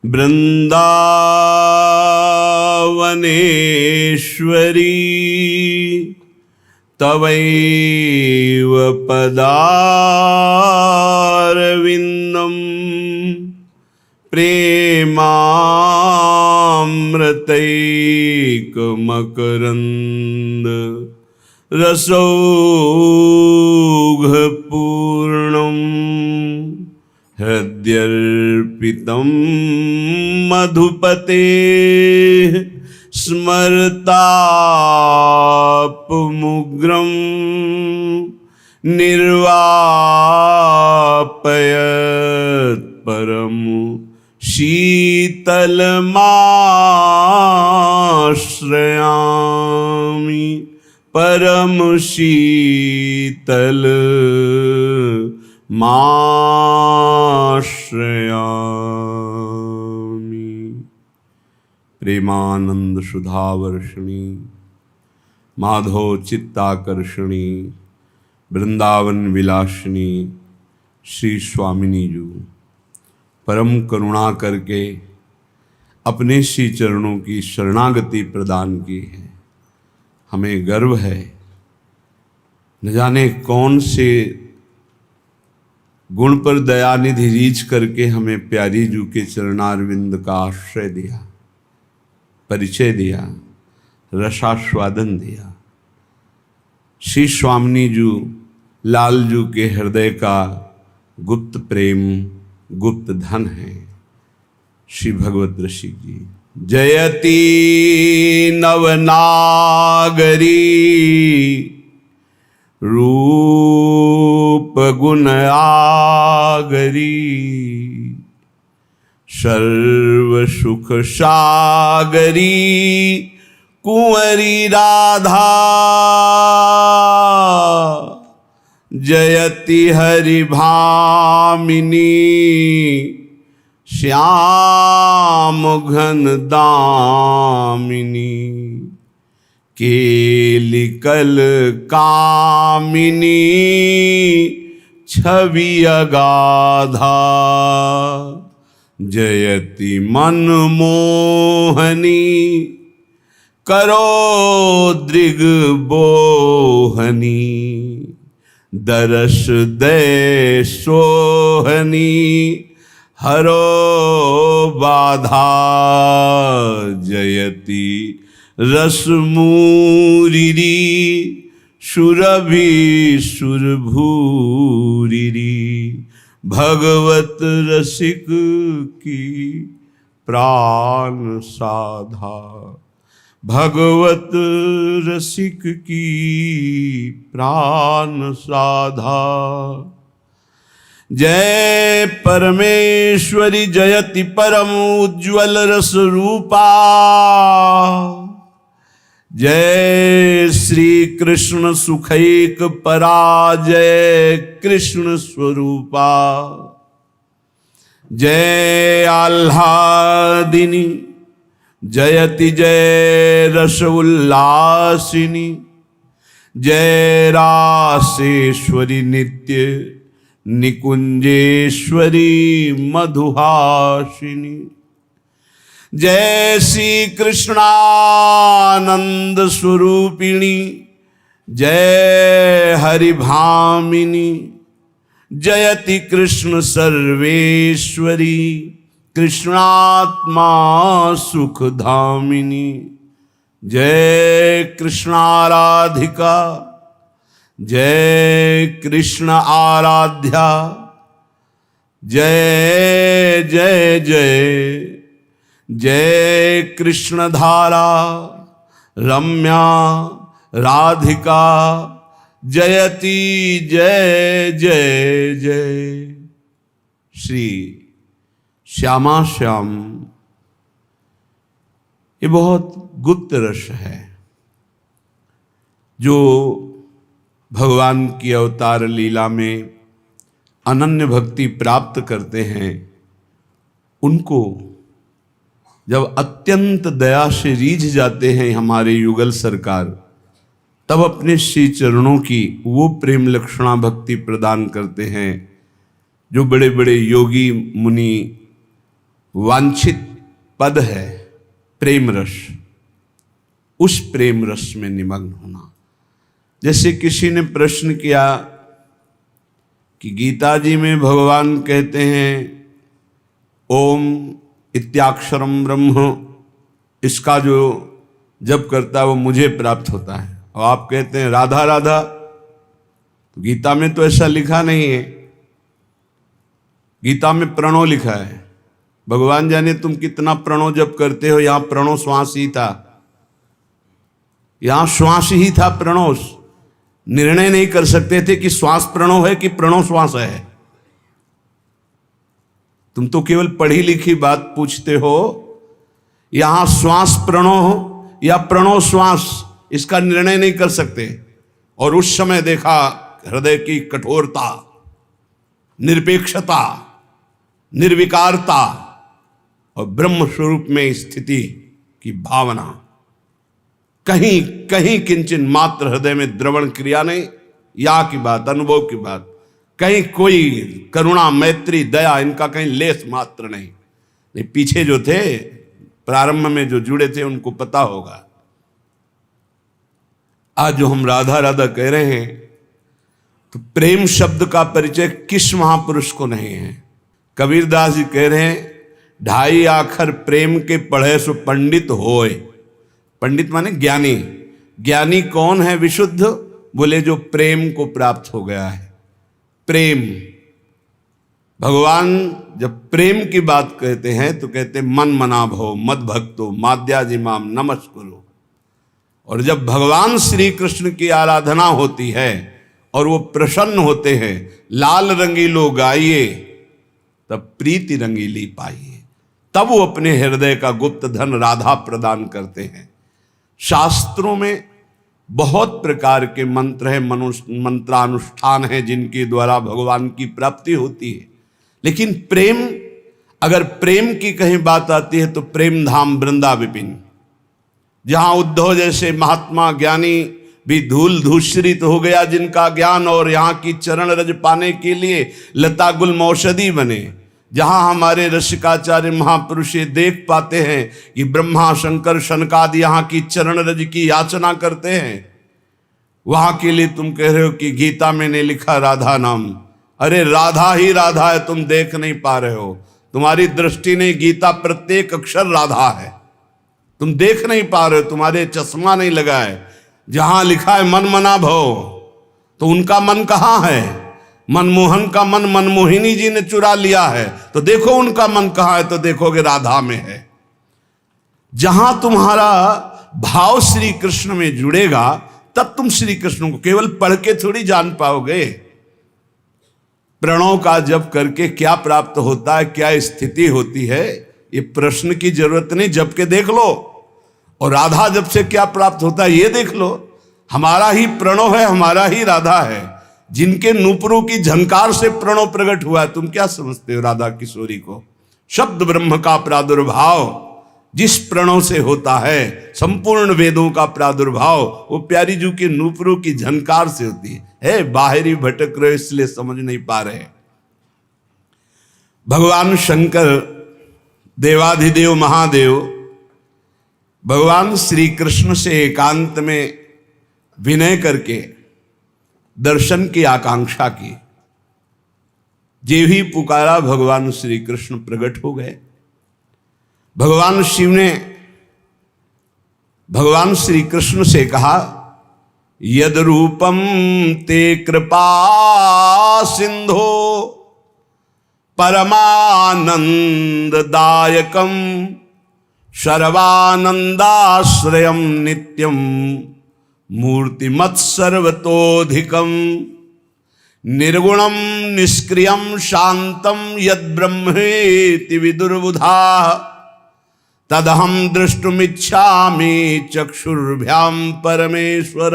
वृंदावनेश्वरी तवैव पदारविन्दं प्रेमामृतैकमकरन्द रसौघपूर्णं हृद्यर्पितं मधुपते स्मरतापमुग्रं निर्वापयत् परम शीतलमाश्रयामि परम शीतल माश्रयामि। प्रेमानंद सुधावर्षिणी माधव चित्ताकर्षणी वृंदावन विलासिनी श्री स्वामिनी जी परम करुणा करके अपने श्री चरणों की शरणागति प्रदान की है। हमें गर्व है, न जाने कौन से गुण पर दयानिधि रीच करके हमें प्यारी जू के चरणारविंद का आश्रय दिया, परिचय दिया, रसास्वादन दिया। श्री स्वामिनी जू लाल जू के हृदय का गुप्त प्रेम गुप्त धन है। श्री भगवत ऋषि जी जयति नवनागरी रूप गुण आगरी सर्व सुख सागरी कुंवरी राधा जयति हरि भामिनी श्याम घन दामिनी केलिकल कामिनी छवि अगाधा जयति मनमोहनी करो दृग्बोहनी दरस दे सोहनी हरो बाधा जयति रसमूरिरी सुरभि सुरभूरिरी भगवत रसिक की प्राण साधा भगवत रसिक की प्राण साधा। जय परमेश्वरी जयति परम उज्ज्वल रस रूपा जय श्री कृष्ण सुखैक पराजय कृष्ण स्वरूपा जय आह्लादिनी जयति जय रस उल्लासिनी जय रासेश्वरी नित्य निकुंजेश्वरी मधुहासिनी जय श्री कृष्णानंद स्वरूपिणी जय हरि भामिनी जयति कृष्ण सर्वेश्वरी कृष्णात्मा सुखधामिनी जय कृष्णाराधिका जय कृष्ण आराध्या जय जय जय जय कृष्ण धारा रम्या राधिका जयति जय जय जय। श्री श्यामा श्याम ये बहुत गुप्त रस है जो भगवान की अवतार लीला में अनन्य भक्ति प्राप्त करते हैं। उनको जब अत्यंत दया से रीझ जाते हैं हमारे युगल सरकार, तब अपने श्री चरणों की वो प्रेम लक्षणा भक्ति प्रदान करते हैं जो बड़े बड़े योगी मुनि वांछित पद है प्रेम रस, उस प्रेम रस में निमग्न होना। जैसे किसी ने प्रश्न किया कि गीता जी में भगवान कहते हैं ओम इत्याक्षरम ब्रह्म, इसका जो जप करता है वो मुझे प्राप्त होता है, और आप कहते हैं राधा राधा। तो गीता में तो ऐसा लिखा नहीं है, गीता में प्रणो लिखा है। भगवान जाने तुम कितना प्रणो जप करते हो, यहां प्रणो श्वास ही था, यहां श्वास ही था प्रणो। निर्णय नहीं कर सकते थे कि श्वास प्रणो है कि प्रणो श्वास है। तुम तो केवल पढ़ी लिखी बात पूछते हो। यहां श्वास प्रणो हो या प्रणो श्वास, इसका निर्णय नहीं कर सकते। और उस समय देखा हृदय की कठोरता, निरपेक्षता, निर्विकारता और ब्रह्म स्वरूप में स्थिति की भावना। कहीं कहीं किंचन मात्र हृदय में द्रवण क्रिया नहीं, या की बात, अनुभव की बात। कहीं कोई करुणा, मैत्री, दया, इनका कहीं लेस मात्र नहीं। पीछे जो थे, प्रारंभ में जो जुड़े थे, उनको पता होगा। आज जो हम राधा राधा कह रहे हैं, तो प्रेम शब्द का परिचय किस महापुरुष को नहीं है। कबीरदास जी कह रहे हैं, ढाई आखर प्रेम के पढ़े सो पंडित होए। पंडित माने ज्ञानी। ज्ञानी कौन है विशुद्ध? बोले जो प्रेम को प्राप्त हो गया है। प्रेम, भगवान जब प्रेम की बात कहते हैं तो कहते मन मना भव मद भक्तो माद्याजिमाम नमस्कुरु। और जब भगवान श्री कृष्ण की आराधना होती है और वो प्रसन्न होते हैं, लाल रंगीलो गाइए तब प्रीति रंगीली पाइए, तब वो अपने हृदय का गुप्त धन राधा प्रदान करते हैं। शास्त्रों में बहुत प्रकार के मंत्र हैं, मंत्रानुष्ठान हैं जिनके द्वारा भगवान की प्राप्ति होती है। लेकिन प्रेम, अगर प्रेम की कहीं बात आती है तो प्रेम धाम वृंदा विपिन, जहां उद्धव जैसे महात्मा ज्ञानी भी धूल धूषरित हो गया जिनका ज्ञान, और यहाँ की चरण रज पाने के लिए लता गुल्म औषधि बने। जहां हमारे रसिकाचार्य महापुरुष देख पाते हैं कि ब्रह्मा शंकर शनकादि यहाँ की चरण रज की याचना करते हैं, वहां के लिए तुम कह रहे हो कि गीता में ने लिखा राधा नाम। अरे राधा ही राधा है, तुम देख नहीं पा रहे हो, तुम्हारी दृष्टि नहीं। गीता प्रत्येक अक्षर राधा है, तुम देख नहीं पा रहे हो, तुम्हारे चश्मा नहीं लगा है। जहां लिखा है मन मना भव, तो उनका मन कहाँ है? मनमोहन का मन मनमोहिनी जी ने चुरा लिया है, तो देखो उनका मन कहाँ है, तो देखोगे राधा में है। जहां तुम्हारा भाव श्री कृष्ण में जुड़ेगा, तब तुम श्री कृष्ण को केवल पढ़ के थोड़ी जान पाओगे। प्रणव का जप करके क्या प्राप्त होता है, क्या स्थिति होती है, ये प्रश्न की जरूरत नहीं, जप के देख लो। और राधा जप से क्या प्राप्त होता है ये देख लो। हमारा ही प्रणव है, हमारा ही राधा है, जिनके नूपुरों की झंकार से प्रणव प्रकट हुआ है। तुम क्या समझते हो राधा किशोरी को? शब्द ब्रह्म का प्रादुर्भाव जिस प्रणव से होता है, संपूर्ण वेदों का प्रादुर्भाव वो प्यारी जू के नूपुरों की झंकार से होती है। बाहरी भटक रहे इसलिए समझ नहीं पा रहे। भगवान शंकर देवाधिदेव महादेव भगवान श्री कृष्ण से एकांत में विनय करके दर्शन की आकांक्षा की। जे ही पुकारा भगवान श्री कृष्ण प्रकट हो गए। भगवान शिव ने भगवान श्री कृष्ण से कहा, यद रूपम ते कृपा सिंधो परमानंददायकम सर्वानंदाश्रयम नित्यम मूर्तिमत् सर्वतोधिकम निर्गुणम निष्क्रियम शांतम यद ब्रह्मेति विदुर्बुधा तदहम दृष्टुमिच्छामि चक्षुर्भ्याम परमेश्वर।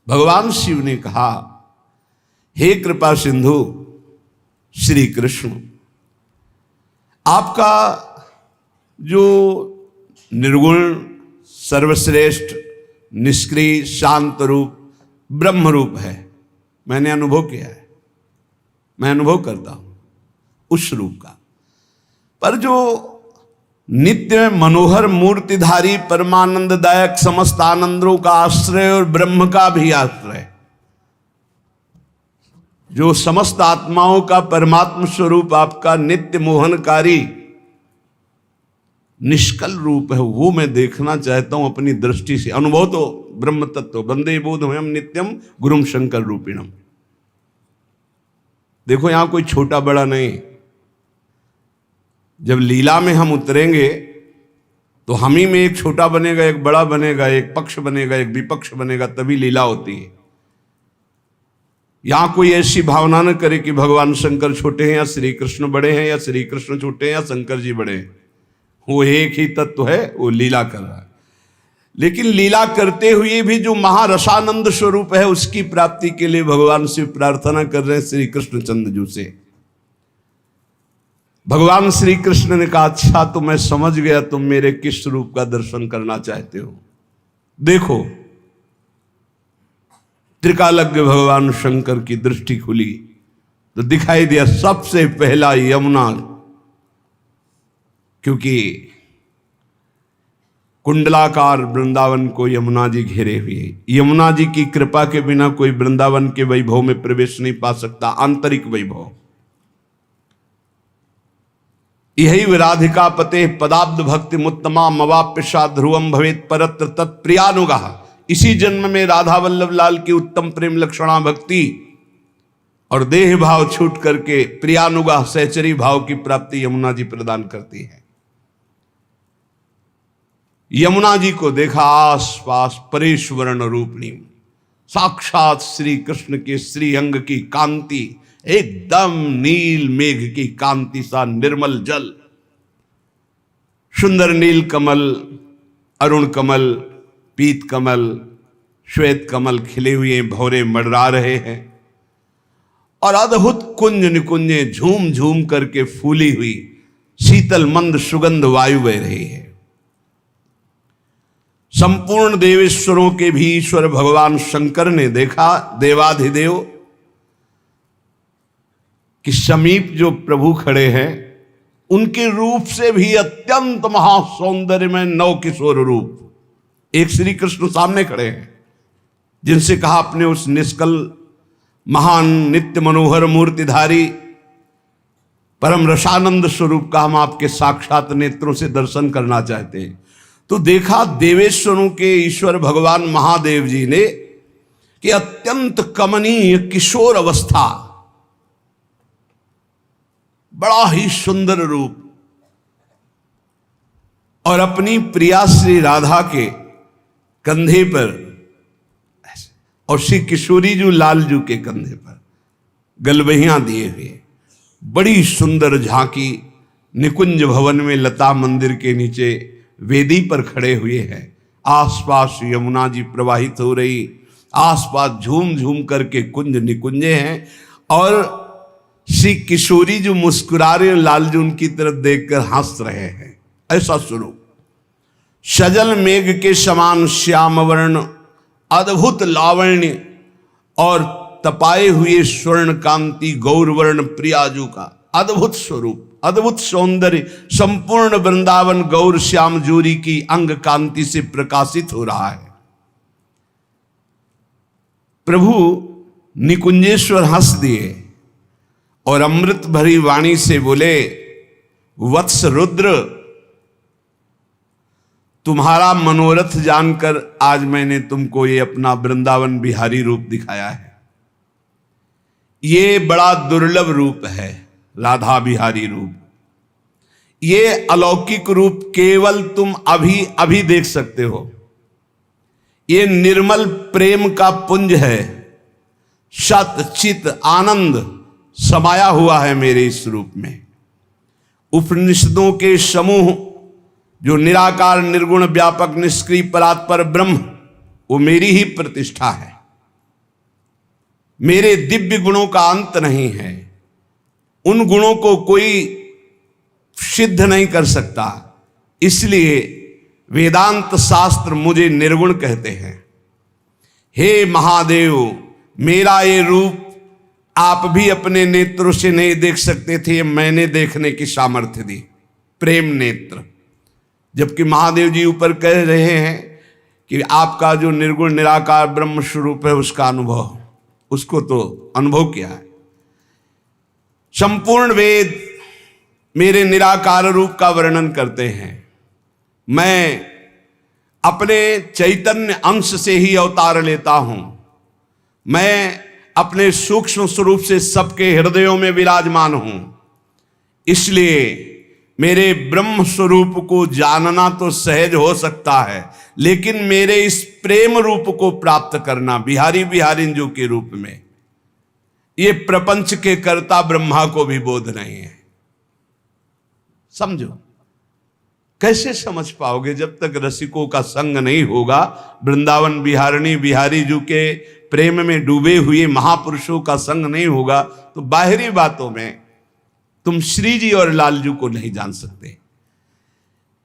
भगवान शिव ने कहा, हे कृपा सिंधु श्री कृष्ण, आपका जो निर्गुण सर्वश्रेष्ठ निष्क्रिय शांत रूप ब्रह्म रूप है, मैंने अनुभव किया है, मैं अनुभव करता हूं उस रूप का। पर जो नित्य मनोहर मूर्तिधारी परमानंददायक समस्त आनंदों का आश्रय और ब्रह्म का भी आश्रय, जो समस्त आत्माओं का परमात्म स्वरूप आपका नित्य मोहनकारी निष्कल रूप है, वो मैं देखना चाहता हूं अपनी दृष्टि से। अनुभव तो ब्रह्म तत्व वंदे बोधमयं नित्यम गुरुम शंकर रूपिणम। देखो यहां कोई छोटा बड़ा नहीं। जब लीला में हम उतरेंगे तो हम ही में एक छोटा बनेगा, एक बड़ा बनेगा, एक पक्ष बनेगा, एक विपक्ष बनेगा, तभी लीला होती है। यहां कोई ऐसी भावना न करे कि भगवान शंकर छोटे हैं या श्री कृष्ण बड़े हैं, या श्री कृष्ण छोटे हैं या शंकर जी बड़े हैं। वो एक ही तत्व है, वो लीला कर रहा है। लेकिन लीला करते हुए भी जो महारसानंद स्वरूप है, उसकी प्राप्ति के लिए भगवान से प्रार्थना कर रहे हैं श्री कृष्ण चंद्रजू से। भगवान श्री कृष्ण ने कहा, अच्छा तो मैं समझ गया तुम मेरे किस रूप का दर्शन करना चाहते हो। देखो, त्रिकालज्ञ भगवान शंकर की दृष्टि खुली तो दिखाई दिया सबसे पहला यमुना, क्योंकि कुंडलाकार वृंदावन को यमुना जी घेरे हुए। यमुना जी की कृपा के बिना कोई वृंदावन के वैभव में प्रवेश नहीं पा सकता, आंतरिक वैभव। यही राधिका पते पदाब्द भक्ति मुत्तमा मवाप्यशा ध्रुवम भवेत परत्र तत्प्रियानुगाह। इसी जन्म में राधा वल्लभ लाल की उत्तम प्रेम लक्षणा भक्ति और देह भाव छूट करके प्रियानुगाह सहचरी भाव की प्राप्ति यमुना जी प्रदान करती है। यमुना जी को देखा आसपास परेश्वरण रूपणी, साक्षात श्री कृष्ण के श्री अंग की कांति, एकदम नील मेघ की कांति सा निर्मल जल, सुंदर नील कमल, अरुण कमल, पीत कमल, श्वेत कमल खिले हुए भौरे मडरा रहे हैं और अद्भुत कुंज निकुंजे झूम झूम करके फूली हुई शीतल मंद सुगंध वायु बह रही है। संपूर्ण देवेश्वरों के भी ईश्वर भगवान शंकर ने देखा, देवाधिदेव, कि समीप जो प्रभु खड़े हैं उनके रूप से भी अत्यंत महासौंदर्य में नव किशोर रूप एक श्री कृष्ण सामने खड़े हैं, जिनसे कहा अपने उस निष्कल महान नित्य मनोहर मूर्तिधारी परम रसानंद स्वरूप का हम आपके साक्षात नेत्रों से दर्शन करना चाहते हैं। तो देखा देवेश्वरों के ईश्वर भगवान महादेव जी ने कि अत्यंत कमनीय किशोर अवस्था, बड़ा ही सुंदर रूप, और अपनी प्रिया श्री राधा के कंधे पर और श्री किशोरी जी लालजू के कंधे पर गलबहियां दिए हुए बड़ी सुंदर झांकी निकुंज भवन में लता मंदिर के नीचे वेदी पर खड़े हुए हैं। आसपास यमुना जी प्रवाहित हो रही, आसपास झूम झूम करके कुंज निकुंजे हैं और श्री किशोरी जो मुस्कुरा रहे लालजू उनकी तरफ देखकर हंस रहे हैं। ऐसा स्वरूप सजल मेघ के समान श्याम वर्ण, अद्भुत लावण्य और तपाए हुए स्वर्ण कांति गौरवर्ण प्रियाजू का अद्भुत स्वरूप, अद्भुत सौंदर्य संपूर्ण वृंदावन गौर श्याम जूरी की अंग कांति से प्रकाशित हो रहा है। प्रभु निकुंजेश्वर हंस दिए और अमृत भरी वाणी से बोले, वत्स रुद्र, तुम्हारा मनोरथ जानकर आज मैंने तुमको ये अपना वृंदावन बिहारी रूप दिखाया है। ये बड़ा दुर्लभ रूप है, राधा बिहारी रूप। ये अलौकिक रूप केवल तुम अभी अभी देख सकते हो। ये निर्मल प्रेम का पुंज है, सत चित आनंद समाया हुआ है मेरे इस रूप में। उपनिषदों के समूह जो निराकार निर्गुण व्यापक निष्क्रिय परात्पर ब्रह्म, वो मेरी ही प्रतिष्ठा है। मेरे दिव्य गुणों का अंत नहीं है। उन गुणों को कोई सिद्ध नहीं कर सकता, इसलिए वेदांत शास्त्र मुझे निर्गुण कहते हैं। हे महादेव, मेरा ये रूप आप भी अपने नेत्रों से नहीं देख सकते थे, मैंने देखने की सामर्थ्य दी। प्रेम नेत्र। जबकि महादेव जी ऊपर कह रहे हैं कि आपका जो निर्गुण निराकार ब्रह्म स्वरूप है उसका अनुभव, उसको तो अनुभव किया है। संपूर्ण वेद मेरे निराकार रूप का वर्णन करते हैं। मैं अपने चैतन्य अंश से ही अवतार लेता हूं। मैं अपने सूक्ष्म स्वरूप से सबके हृदयों में विराजमान हूं। इसलिए मेरे ब्रह्म स्वरूप को जानना तो सहज हो सकता है, लेकिन मेरे इस प्रेम रूप को प्राप्त करना बिहारी बिहारिंजू के रूप में, ये प्रपंच के कर्ता ब्रह्मा को भी बोध नहीं है। समझो, कैसे समझ पाओगे जब तक रसिकों का संग नहीं होगा। वृंदावन बिहारिणी बिहारी जू के प्रेम में डूबे हुए महापुरुषों का संग नहीं होगा तो बाहरी बातों में तुम श्री जी और लालजू को नहीं जान सकते।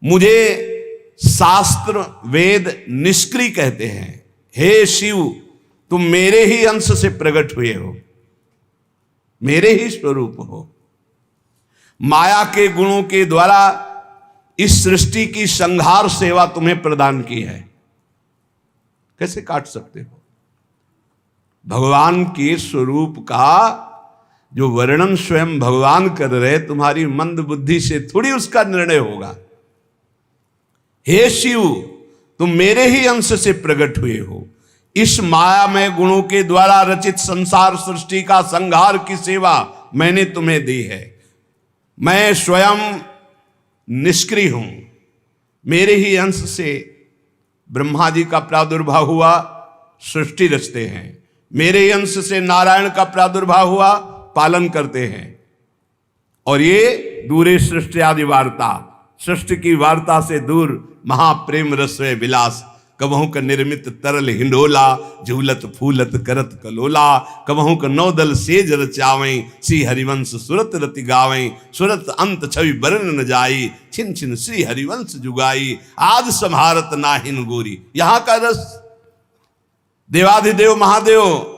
मुझे शास्त्र वेद निष्क्रिय कहते हैं। हे शिव, तुम मेरे ही अंश से प्रकट हुए हो, मेरे ही स्वरूप हो। माया के गुणों के द्वारा इस सृष्टि की संहार सेवा तुम्हें प्रदान की है, कैसे काट सकते हो? भगवान के स्वरूप का जो वर्णन स्वयं भगवान कर रहे, तुम्हारी मंद बुद्धि से थोड़ी उसका निर्णय होगा। हे शिव, तुम मेरे ही अंश से प्रकट हुए हो। इस मायामय गुणों के द्वारा रचित संसार सृष्टि का संहार की सेवा मैंने तुम्हें दी है। मैं स्वयं निष्क्रिय हूं। मेरे ही अंश से ब्रह्मा जी का प्रादुर्भाव हुआ, सृष्टि रचते हैं। मेरे ही अंश से नारायण का प्रादुर्भाव हुआ, पालन करते हैं। और ये दूरे सृष्टि आदि वार्ता, सृष्टि की वार्ता से दूर महाप्रेम रसवे विलास, कबहू का निर्मित तरल हिंडोला, झूलत फूलत करत कलोला, कबहू का नौदल सेज रचावें, श्री हरिवंश सुरत रति गावें, सुरत अंत छवि बरन न जाई, छिन छिन श्री हरिवंश जुगाई, आज संहारत नाहिन गोरी। यहां का रस देवाधिदेव महादेव,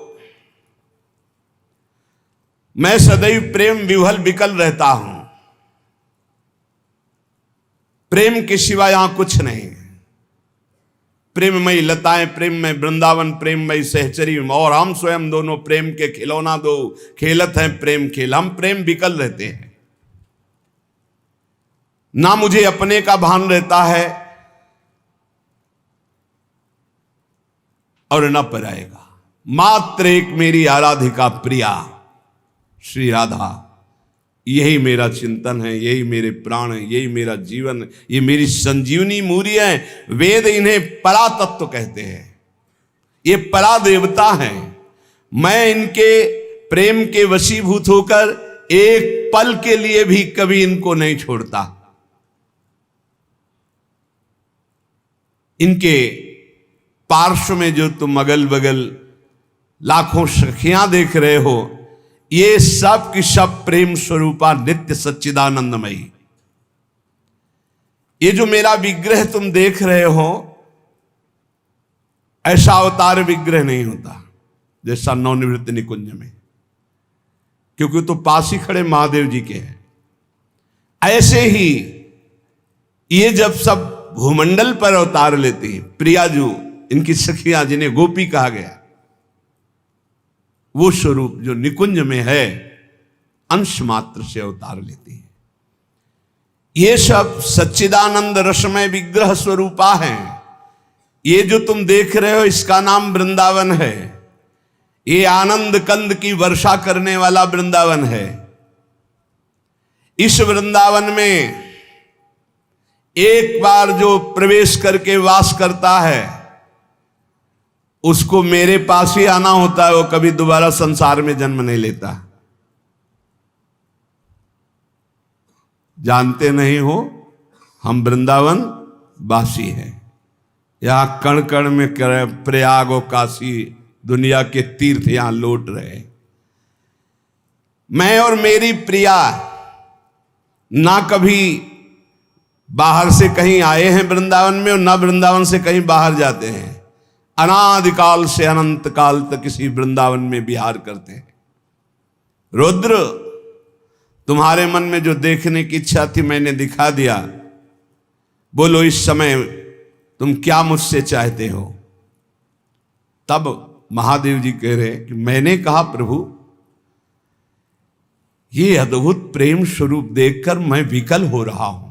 मैं सदैव प्रेम विह्वल विकल रहता हूं। प्रेम के सिवा यहां कुछ नहीं। प्रेममयी लताएं, प्रेममय वृंदावन, प्रेममयी सहचरी, और हम स्वयं दोनों प्रेम के खिलौना दो, खेलत हैं प्रेम खेल। हम प्रेम विकल रहते हैं। ना मुझे अपने का भान रहता है और न पराएगा। मात्र एक मेरी आराधिका प्रिया श्री राधा, यही मेरा चिंतन है, यही मेरे प्राण है, यही मेरा जीवन, ये मेरी संजीवनी मूरी है। वेद इन्हें परा तत्व कहते हैं, ये परा देवता हैं। मैं इनके प्रेम के वशीभूत होकर एक पल के लिए भी कभी इनको नहीं छोड़ता। इनके पार्श्व में जो तुम अगल बगल लाखों सखियां देख रहे हो, ये सब की सब प्रेम स्वरूपा नित्य सच्चिदानंदमयी। ये जो मेरा विग्रह तुम देख रहे हो, ऐसा अवतार विग्रह नहीं होता जैसा नवनिवृत्त निकुंज में, क्योंकि तो पास ही खड़े महादेव जी के हैं। ऐसे ही ये जब सब भूमंडल पर अवतार लेती हैं, प्रियाजू इनकी सखियां जिन्हें गोपी कहा गया, वो स्वरूप जो निकुंज में है अंश मात्र से अवतार लेती है। ये सब सच्चिदानंद रसमय विग्रह स्वरूपा हैं। ये जो तुम देख रहे हो इसका नाम वृंदावन है। ये आनंद कंद की वर्षा करने वाला वृंदावन है। इस वृंदावन में एक बार जो प्रवेश करके वास करता है उसको मेरे पास ही आना होता है, वो कभी दोबारा संसार में जन्म नहीं लेता। जानते नहीं हो, हम वृंदावन वासी हैं। यहां कण कण में प्रयाग और काशी दुनिया के तीर्थ यहां लौट रहे। मैं और मेरी प्रिया ना कभी बाहर से कहीं आए हैं वृंदावन में और ना वृंदावन से कहीं बाहर जाते हैं। अनादिकाल से अनंत काल तक इसी वृंदावन में विहार करते हैं। रुद्र, तुम्हारे मन में जो देखने की इच्छा थी मैंने दिखा दिया, बोलो इस समय तुम क्या मुझसे चाहते हो। तब महादेव जी कह रहे कि मैंने कहा प्रभु ये अद्भुत प्रेम स्वरूप देखकर मैं विकल हो रहा हूं,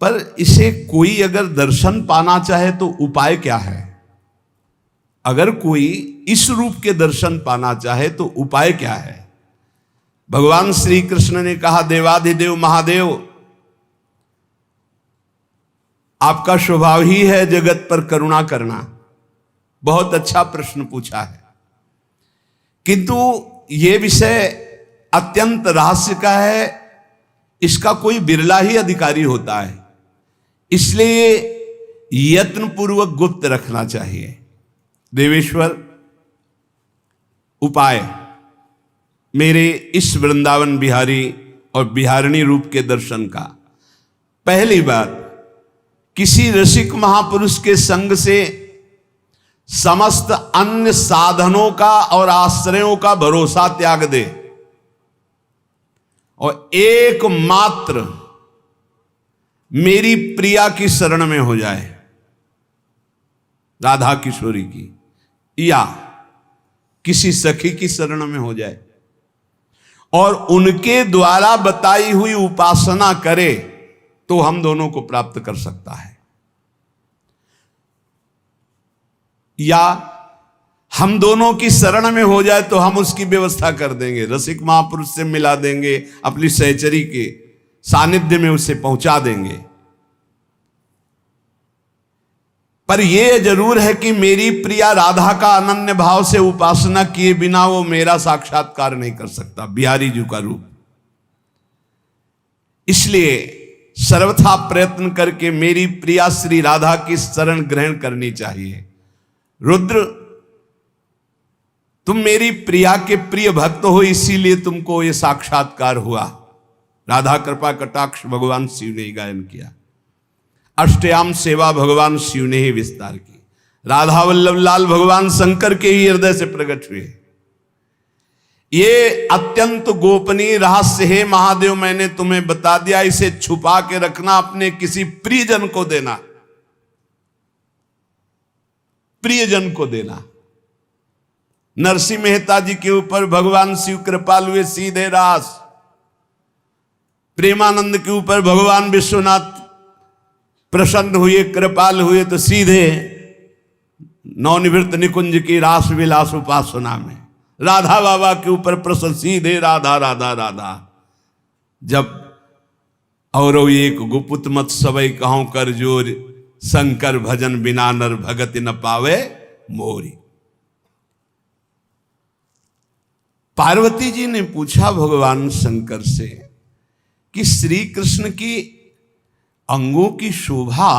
पर इसे कोई अगर दर्शन पाना चाहे तो उपाय क्या है। अगर कोई इस रूप के दर्शन पाना चाहे तो उपाय क्या है। भगवान श्री कृष्ण ने कहा देवाधिदेव महादेव, आपका स्वभाव ही है जगत पर करुणा करना। बहुत अच्छा प्रश्न पूछा है, किंतु यह विषय अत्यंत रहस्य का है, इसका कोई बिरला ही अधिकारी होता है, इसलिए यत्न पूर्वक गुप्त रखना चाहिए। देवेश्वर उपाय मेरे इस वृंदावन बिहारी और बिहारिणी रूप के दर्शन का। पहली बात, किसी रसिक महापुरुष के संग से समस्त अन्य साधनों का और आश्रयों का भरोसा त्याग दे और एकमात्र मेरी प्रिया की शरण में हो जाए, राधा किशोरी की, या किसी सखी की शरण में हो जाए और उनके द्वारा बताई हुई उपासना करे तो हम दोनों को प्राप्त कर सकता है। या हम दोनों की शरण में हो जाए तो हम उसकी व्यवस्था कर देंगे, रसिक महापुरुष से मिला देंगे, अपनी सहचरी के सानिध्य में उसे पहुंचा देंगे। पर यह जरूर है कि मेरी प्रिया राधा का अनन्य भाव से उपासना किए बिना वो मेरा साक्षात्कार नहीं कर सकता, बिहारी जी का रूप। इसलिए सर्वथा प्रयत्न करके मेरी प्रिया श्री राधा की शरण ग्रहण करनी चाहिए। रुद्र, तुम मेरी प्रिया के प्रिय भक्त हो, इसीलिए तुमको यह साक्षात्कार हुआ। राधा कृपा कटाक्ष भगवान शिव ने ही गायन किया, अष्टयाम सेवा भगवान शिव ने ही विस्तार की। राधा वल्लभ लाल भगवान शंकर के ही हृदय से प्रकट हुए। ये अत्यंत गोपनीय रहस्य है महादेव, मैंने तुम्हें बता दिया, इसे छुपा के रखना, अपने किसी प्रियजन को देना, प्रियजन को देना। नरसिंह मेहता जी के ऊपर भगवान शिव कृपाल हुए, सीधे रास। प्रेमानंद के ऊपर भगवान विश्वनाथ प्रसन्न हुए, कृपाल हुए, तो सीधे नवनिवृत्त निकुंज की रास विलास उपासना में। राधा बाबा के ऊपर प्रसन्न, सीधे राधा राधा राधा। जब और एक गुपुत मत सबई कहूं कर जोर, शंकर भजन बिना नर भगति न पावे मोरी। पार्वती जी ने पूछा भगवान शंकर से कि श्री कृष्ण की अंगों की शोभा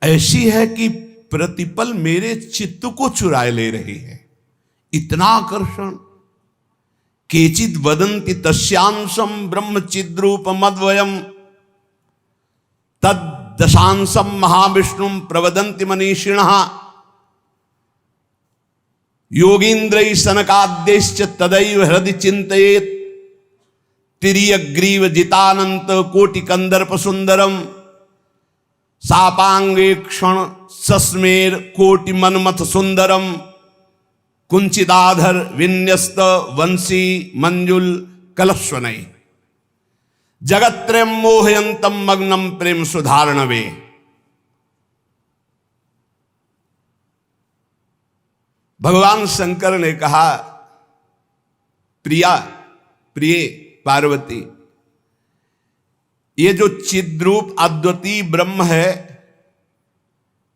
ऐसी है कि प्रतिपल मेरे चित्त को चुराए ले रही है, इतना आकर्षण। केचित वदन्ति तस्यांशम ब्रह्म चिद्रूप मद्वयम तद दशांशम महाविष्णुम प्रवदन्ति मनीषिणः योगींद्रै सनकाद्यश्च तदैव हृदि चिन्तयेत् तिर्यग्रीव जितानंत कोटि कंदर्प सुंदरम सापांगे क्षण सस्मेर कोटि मनमथ सुंदरम कुंचिदाधर विन्यस्त वंशी मंजुल कलस्वनय जगत्त्रयं मोहयंतम मग्नम प्रेम सुधारणवे। भगवान शंकर ने कहा, प्रिया, प्रिय पार्वती, ये जो चिद्रूप अद्वितीय ब्रह्म है,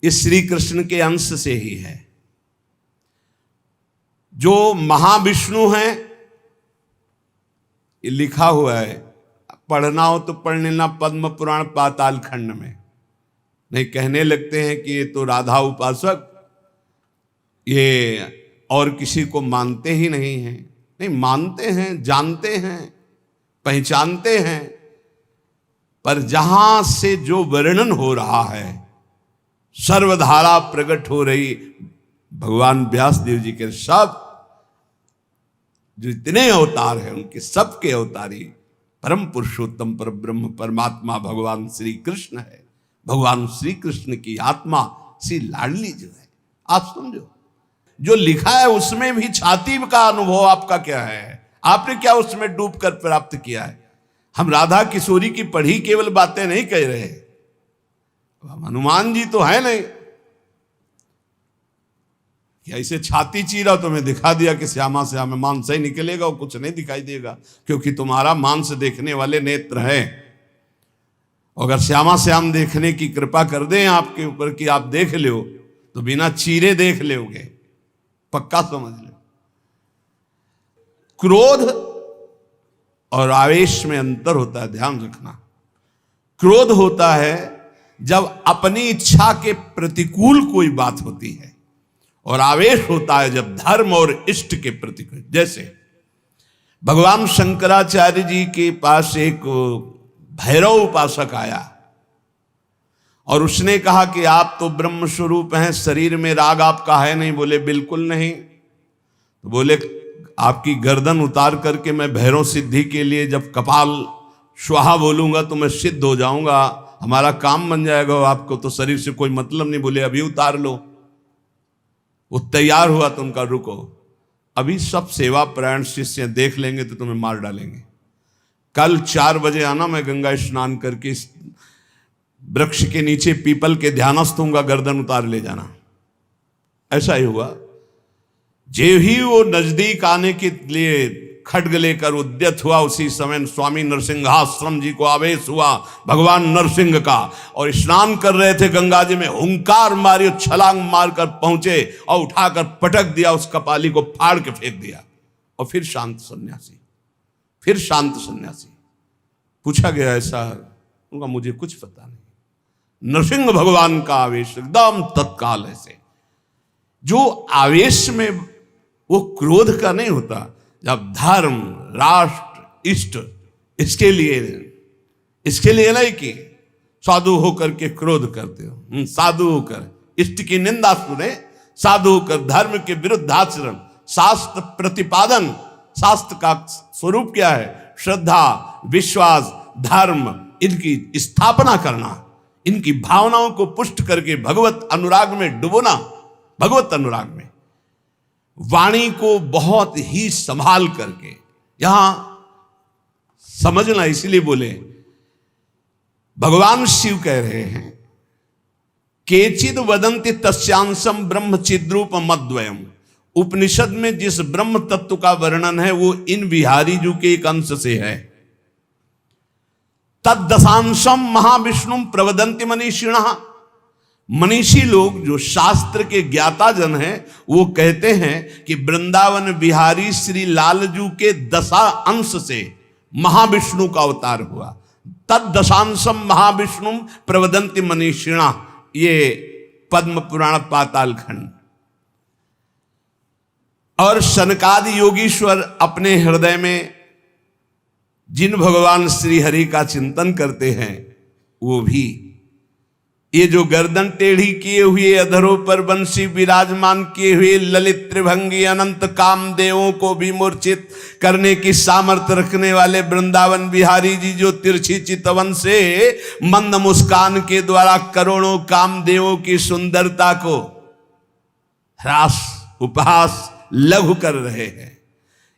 ये श्री कृष्ण के अंश से ही है। जो महाविष्णु हैं, ये लिखा हुआ है, पढ़ना हो तो पढ़ लेना, पद्म पुराण पाताल खंड में। नहीं कहने लगते हैं कि ये तो राधा उपासक, ये और किसी को मानते ही नहीं हैं। नहीं, मानते हैं, जानते हैं, पहचानते हैं, पर जहां से जो वर्णन हो रहा है, सर्वधारा प्रकट हो रही, भगवान व्यास देव जी के सब जो इतने अवतार हैं उनके सबके अवतारी परम पुरुषोत्तम पर ब्रह्म परमात्मा भगवान श्री कृष्ण है। भगवान श्री कृष्ण की आत्मा श्री लाडली जो है, आप समझो जो लिखा है उसमें भी छाती का अनुभव आपका क्या है, आपने क्या उसमें डूब कर प्राप्त किया है। हम राधा किशोरी की पढ़ी केवल बातें नहीं कह रहे, हम हनुमान जी तो है नहीं कि ऐसे छाती चीरा तुम्हें दिखा दिया कि श्यामा श्यामा मांस ही निकलेगा और कुछ नहीं दिखाई देगा, क्योंकि तुम्हारा मांस देखने वाले नेत्र हैं। अगर श्यामा श्याम देखने की कृपा कर दें आपके ऊपर कि आप देख लो तो बिना चीरे देख लोगे, पक्का समझ लो। क्रोध और आवेश में अंतर होता है, ध्यान रखना। क्रोध होता है जब अपनी इच्छा के प्रतिकूल कोई बात होती है, और आवेश होता है जब धर्म और इष्ट के प्रतिकूल। जैसे भगवान शंकराचार्य जी के पास एक भैरव उपासक आया और उसने कहा कि आप तो ब्रह्म स्वरूप हैं, शरीर में राग आपका है नहीं। बोले बिल्कुल नहीं। तो बोले आपकी गर्दन उतार करके मैं भैरव सिद्धि के लिए जब कपाल स्वाहा बोलूंगा तो मैं सिद्ध हो जाऊंगा, हमारा काम बन जाएगा, आपको तो शरीर से कोई मतलब नहीं। बोले अभी उतार लो। वो तैयार हुआ तो उनका रुको, अभी सब सेवा परायण शिष्य देख लेंगे तो तुम्हें मार डालेंगे। कल 4 बजे आना, मैं गंगा स्नान करके इस वृक्ष के नीचे पीपल के ध्यानस्थ होऊंगा, गर्दन उतार ले जाना। ऐसा ही हुआ। जे ही वो नजदीक आने के लिए खड्ग लेकर उद्यत हुआ, उसी समय स्वामी नरसिंहाश्रम जी को आवेश हुआ भगवान नरसिंह का, और स्नान कर रहे थे गंगा जी में, हुंकार मारी, छलांग मारकर पहुंचे और उठाकर पटक दिया, उस कपाली को फाड़ के फेंक दिया। और फिर शांत सन्यासी, फिर शांत सन्यासी। पूछा गया ऐसा, उनका मुझे कुछ पता नहीं। नरसिंह भगवान का आवेश एकदम तत्काल ऐसे, जो आवेश में वो क्रोध का नहीं होता। जब धर्म राष्ट्र इष्ट इसके लिए नहीं कि साधु होकर के क्रोध करते हो, साधु होकर इष्ट की निंदा सुने, साधु होकर धर्म के विरुद्ध आचरण, शास्त्र प्रतिपादन। शास्त्र का स्वरूप क्या है? श्रद्धा, विश्वास, धर्म, इनकी स्थापना करना, इनकी भावनाओं को पुष्ट करके भगवत अनुराग में डुबोना। भगवत अनुराग में वाणी को बहुत ही संभाल करके, यहां समझना, इसलिए बोले भगवान शिव कह रहे हैं केचिद वदंति तस्यांशम ब्रह्म चिद्रूप मद्वयम। उपनिषद में जिस ब्रह्म तत्व का वर्णन है वो इन बिहारी जी के एक अंश से है। तद्दशांशम महाविष्णु प्रवदंति मनीषिणः। मनीषी लोग जो शास्त्र के ज्ञाता जन हैं वो कहते हैं कि वृंदावन बिहारी श्री लालजू के 10 अंश से महाविष्णु का अवतार हुआ। तद्दशांशम महाविष्णु प्रवदंति मनीषिणा, ये पद्म पुराण पाताल खंड। और सनकादि योगीश्वर अपने हृदय में जिन भगवान श्री हरि का चिंतन करते हैं वो भी ये जो गर्दन टेढ़ी किए हुए अधरों पर बंसी विराजमान किए हुए ललित त्रिभंगी अनंत कामदेवों को भी मूर्छित करने की सामर्थ्य रखने वाले वृंदावन बिहारी जी, जो तिरछी चितवन से मंद मुस्कान के द्वारा करोड़ों कामदेवों की सुंदरता को ह्रास उपहास लघु कर रहे हैं,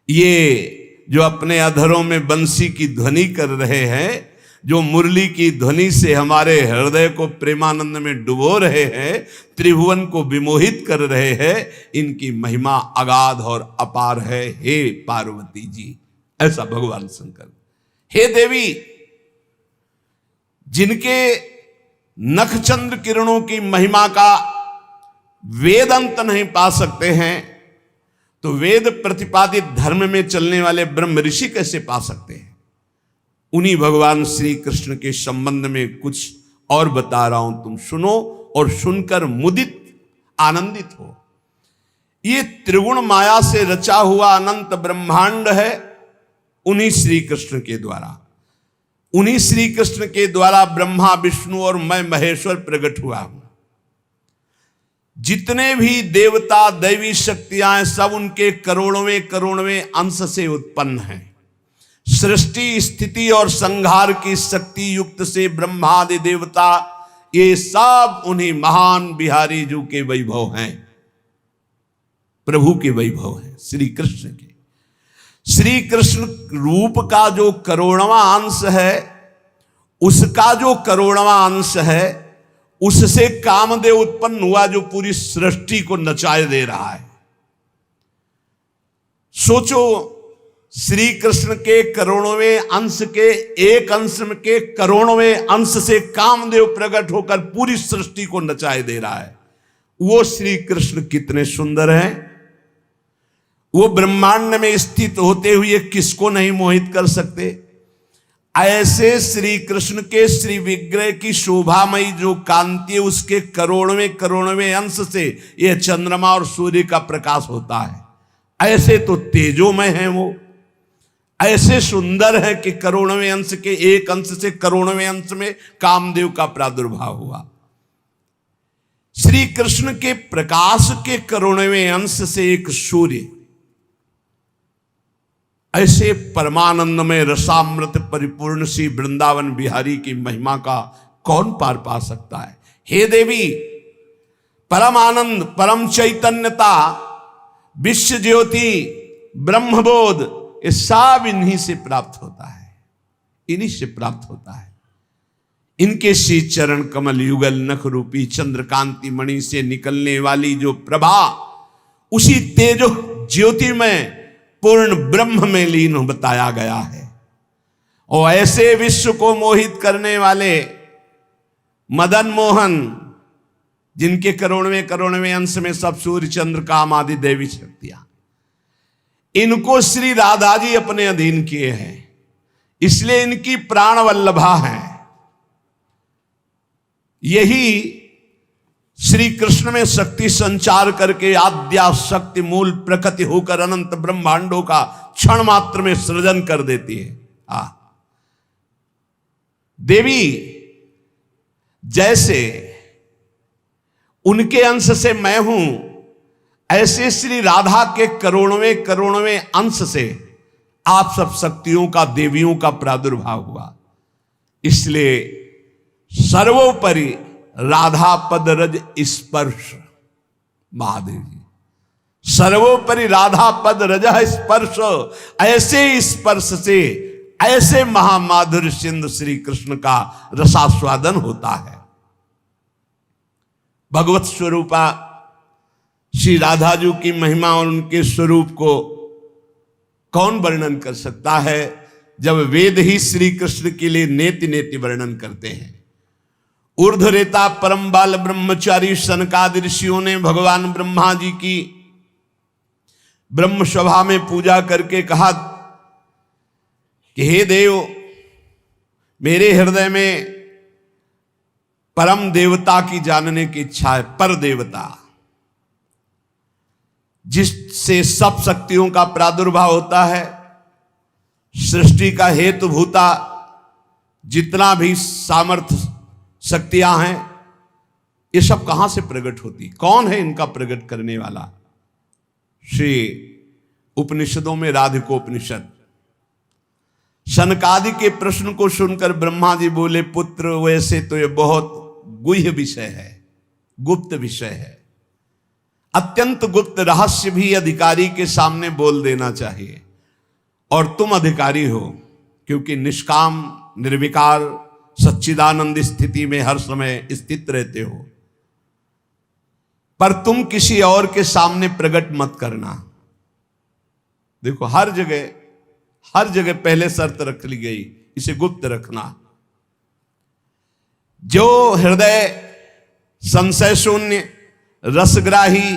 ये जो अपने अधरों में बंसी की ध्वनि कर रहे हैं, जो मुरली की ध्वनि से हमारे हृदय को प्रेमानंद में डुबो रहे हैं, त्रिभुवन को विमोहित कर रहे हैं, इनकी महिमा अगाध और अपार है। हे पार्वती जी, ऐसा भगवान शंकर। हे देवी, जिनके नखचंद्र किरणों की महिमा का वेद अंत नहीं पा सकते हैं, तो वेद प्रतिपादित धर्म में चलने वाले ब्रह्म ऋषि कैसे पा सकते हैं? उन्हीं भगवान श्री कृष्ण के संबंध में कुछ और बता रहा हूं, तुम सुनो और सुनकर मुदित आनंदित हो। ये त्रिगुण माया से रचा हुआ अनंत ब्रह्मांड है उन्हीं श्री कृष्ण के द्वारा। उन्हीं श्री कृष्ण के द्वारा ब्रह्मा विष्णु और मैं महेश्वर प्रकट हुआ हूं। जितने भी देवता दैवी शक्तियां हैं सब उनके करोड़वें करोड़वें अंश से उत्पन्न हैं। सृष्टि स्थिति और संहार की शक्ति युक्त से ब्रह्मादि देवता ये सब उन्हीं महान बिहारी जी के वैभव हैं, प्रभु के वैभव हैं, श्री कृष्ण के। श्री कृष्ण रूप का जो करोड़वां अंश है, उसका जो करोड़वां अंश है, उससे कामदेव उत्पन्न हुआ जो पूरी सृष्टि को नचाए दे रहा है। सोचो, श्री कृष्ण के करोड़वें अंश के एक अंश के करोड़वें अंश से कामदेव प्रकट होकर पूरी सृष्टि को नचाए दे रहा है। वो श्री कृष्ण कितने सुंदर हैं। वो ब्रह्मांड में स्थित होते हुए किसको नहीं मोहित कर सकते। ऐसे श्री कृष्ण के श्री विग्रह की शोभामयी जो कांति है, उसके करोड़वें करोड़वें अंश से यह चंद्रमा और सूर्य का प्रकाश होता है। ऐसे तो तेजोमय हैं वो, ऐसे सुंदर है कि करोड़वें अंश के एक अंश से करोड़वें अंश में कामदेव का प्रादुर्भाव हुआ। श्री कृष्ण के प्रकाश के करोड़वें अंश से एक सूर्य, ऐसे परमानंद में रसामृत परिपूर्ण सी वृंदावन बिहारी की महिमा का कौन पार पा सकता है। हे देवी, परम आनंद, परम चैतन्यता, विश्व ज्योति, ब्रह्मबोध, ये सब इन्हीं से प्राप्त होता है, इन्हीं से प्राप्त होता है। इनके श्री चरण कमल युगल नख रूपी चंद्रकांति मणि से निकलने वाली जो प्रभा, उसी तेजो ज्योति में पूर्ण ब्रह्म में लीन बताया गया है। और ऐसे विश्व को मोहित करने वाले मदन मोहन, जिनके करोड़वें करोड़वें अंश में सब सूर्य चंद्र काम आदि देवी शक्तियां, इनको श्री राधा जी अपने अधीन किए हैं, इसलिए इनकी प्राण वल्लभा है। यही श्री कृष्ण में शक्ति संचार करके आद्या शक्ति मूल प्रकृति होकर अनंत ब्रह्मांडों का क्षण मात्र में सृजन कर देती है। देवी जैसे उनके अंश से मैं हूं, ऐसे श्री राधा के करोड़वें करोड़वें अंश से आप सब शक्तियों का, देवियों का प्रादुर्भाव हुआ। इसलिए सर्वोपरि राधा पद रज स्पर्श, महादेव जी, सर्वोपरि राधा पद रज स्पर्श, ऐसे स्पर्श से ऐसे महामाधुर्य सिंधु श्री कृष्ण का रसास्वादन होता है। भगवत स्वरूपा श्री राधा जी की महिमा और उनके स्वरूप को कौन वर्णन कर सकता है, जब वेद ही श्री कृष्ण के लिए नेति नेति वर्णन करते हैं। ऊर्ध्वरेता परम बाल ब्रह्मचारी सनकादि ऋषियों ने भगवान ब्रह्मा जी की ब्रह्म सभा में पूजा करके कहा कि हे देव, मेरे हृदय में परम देवता की जानने की इच्छा है। पर देवता, जिससे सब शक्तियों का प्रादुर्भाव होता है, सृष्टि का हेतुभूता जितना भी सामर्थ्य शक्तियां हैं, ये सब कहां से प्रकट होती, कौन है इनका प्रकट करने वाला। श्री उपनिषदों में राधिकोपनिषद, सनकादि के प्रश्न को सुनकर ब्रह्मा जी बोले, पुत्र वैसे तो ये बहुत गुह्य विषय है, गुप्त विषय है, अत्यंत गुप्त रहस्य भी अधिकारी के सामने बोल देना चाहिए। और तुम अधिकारी हो, क्योंकि निष्काम निर्विकार सच्चिदानंद स्थिति में हर समय स्थित रहते हो, पर तुम किसी और के सामने प्रकट मत करना। देखो, हर जगह पहले शर्त रख ली गई, इसे गुप्त रखना। जो हृदय संशय शून्य, रसग्राही,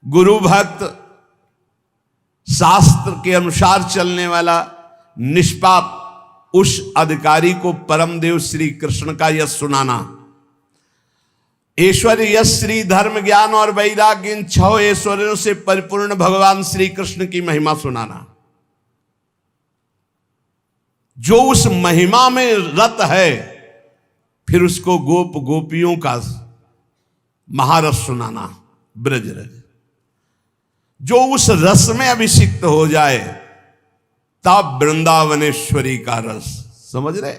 गुरु भक्त, शास्त्र के अनुसार चलने वाला, निष्पाप, उस अधिकारी को परम देव श्री कृष्ण का यश सुनाना। ऐश्वर्य, यश, श्री, धर्म, ज्ञान और वैराग्य, इन 6 ऐश्वर्यों से परिपूर्ण भगवान श्री कृष्ण की महिमा सुनाना। जो उस महिमा में रत है, फिर उसको गोप गोपियों का महारस सुनाना, ब्रज रज। जो उस रस में अभिषिक्त हो जाए तब वृंदावनेश्वरी का रस, समझ रहे,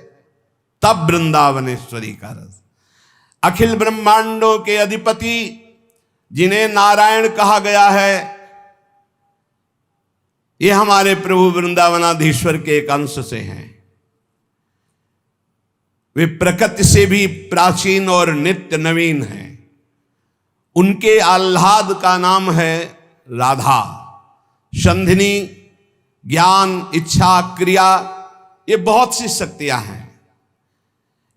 तब वृंदावनेश्वरी का रस। अखिल ब्रह्मांडों के अधिपति जिन्हें नारायण कहा गया है, ये हमारे प्रभु वृंदावनाधीश्वर के एक अंश से हैं। वे प्रकृति से भी प्राचीन और नित्य नवीन हैं। उनके आह्लाद का नाम है राधा। संधिनी, ज्ञान, इच्छा, क्रिया, ये बहुत सी शक्तियां हैं।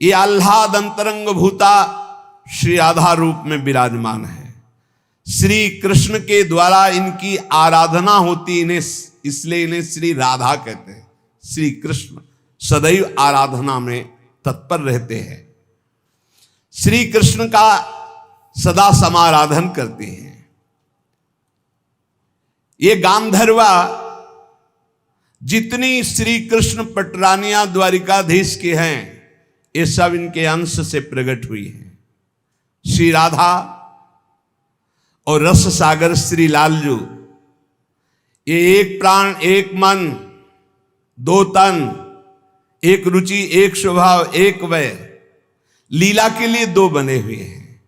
ये आह्लाद अंतरंग भूता श्री राधा रूप में विराजमान है। श्री कृष्ण के द्वारा इनकी आराधना होती, इन्हें इसलिए इन्हें श्री राधा कहते हैं। श्री कृष्ण सदैव आराधना में तत्पर रहते हैं। श्री कृष्ण का सदा समाराधन करते हैं। ये गांधर्वा जितनी श्री कृष्ण पटरानिया द्वारिकाधीश के हैं, ये सब इनके अंश से प्रकट हुई हैं। श्री राधा और रस सागर श्री लालजू, ये एक प्राण, एक मन, दो तन, एक रुचि, एक स्वभाव, एक वय, लीला के लिए दो बने हुए हैं।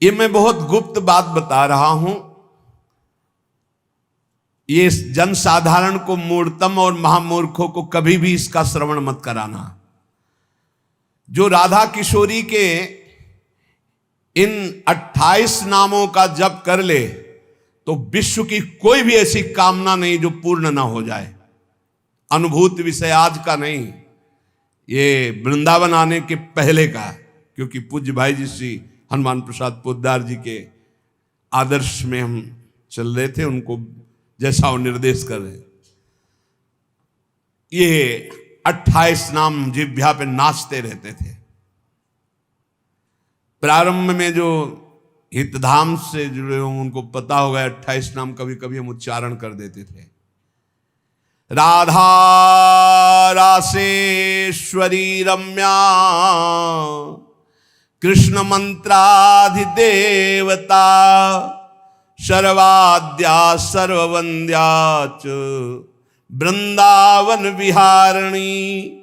ये मैं बहुत गुप्त बात बता रहा हूं। ये जनसाधारण को, मूर्तम और महामूर्खों को कभी भी इसका श्रवण मत कराना। जो राधा किशोरी के इन 28 नामों का जप कर ले तो विश्व की कोई भी ऐसी कामना नहीं जो पूर्ण ना हो जाए। अनुभूत विषय आज का नहीं, ये वृंदावन आने के पहले का, क्योंकि पूज्य भाई जी श्री हनुमान प्रसाद पोद्दार जी के आदर्श में हम चल रहे थे, उनको जैसा वो निर्देश कर रहे। ये 28 नाम जिह्वा पे नाचते रहते थे। प्रारंभ में जो हितधाम से जुड़े हों उनको पता होगा 28 नाम कभी कभी हम उच्चारण कर देते थे। राधा रासेश्वरी रम्या, कृष्ण मंत्राधिदेवता, सर्वाद्या सर्ववंद्या च वृंदावन विहारिणी,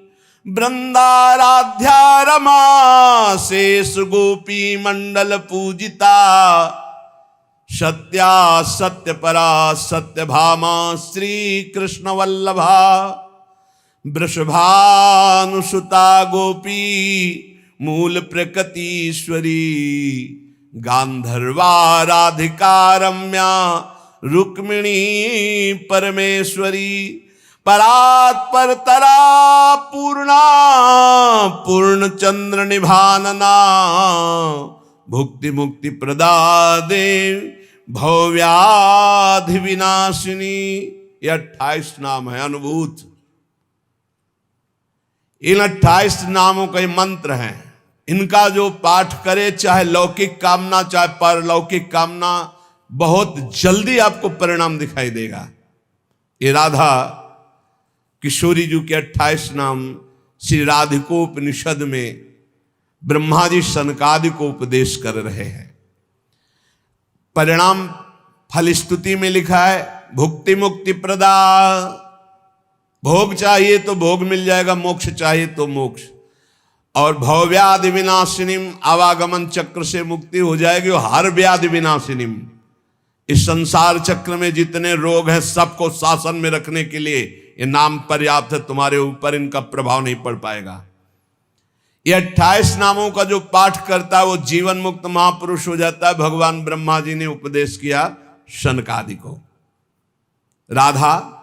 वृंदाराध्या रमा शेष गोपी मंडल पूजिता, सत्या सत्यपरा सत्यभामा श्री कृष्ण वल्लभा, वृषभानुसुता गोपी मूल प्रकृतीश्वरी, गांधर्वा राधिका रम्या रुक्मिणी परमेश्वरी, परात्पर तरा पूर्णा पूर्ण चंद्र निभानना, भुक्ति मुक्ति प्रदा देव भव्याधि विनाशिनी। ये 28 नाम है अनुभूत। इन 28 नामों का ये मंत्र है। इनका जो पाठ करे, चाहे लौकिक कामना चाहे परलौकिक कामना, बहुत जल्दी आपको परिणाम दिखाई देगा। ये राधा किशोरी जी के 28 नाम श्री राधिकोपनिषद में ब्रह्मा जी सनकादि को उपदेश कर रहे हैं। परिणाम फलस्तुति में लिखा है भुक्ति मुक्ति प्रदा। भोग चाहिए तो भोग मिल जाएगा, मोक्ष चाहिए तो मोक्ष। और भवव्याधि विनाशिनीम, आवागमन चक्र से मुक्ति हो जाएगी। और हर व्याधि विनाशिनीम, इस संसार चक्र में जितने रोग हैं सबको शासन में रखने के लिए ये नाम पर्याप्त है। तुम्हारे ऊपर इनका प्रभाव नहीं पड़ पाएगा। ये 28 नामों का जो पाठ करता है वो जीवन मुक्त महापुरुष हो जाता है। भगवान ब्रह्मा जी ने उपदेश किया शनकादि को। राधा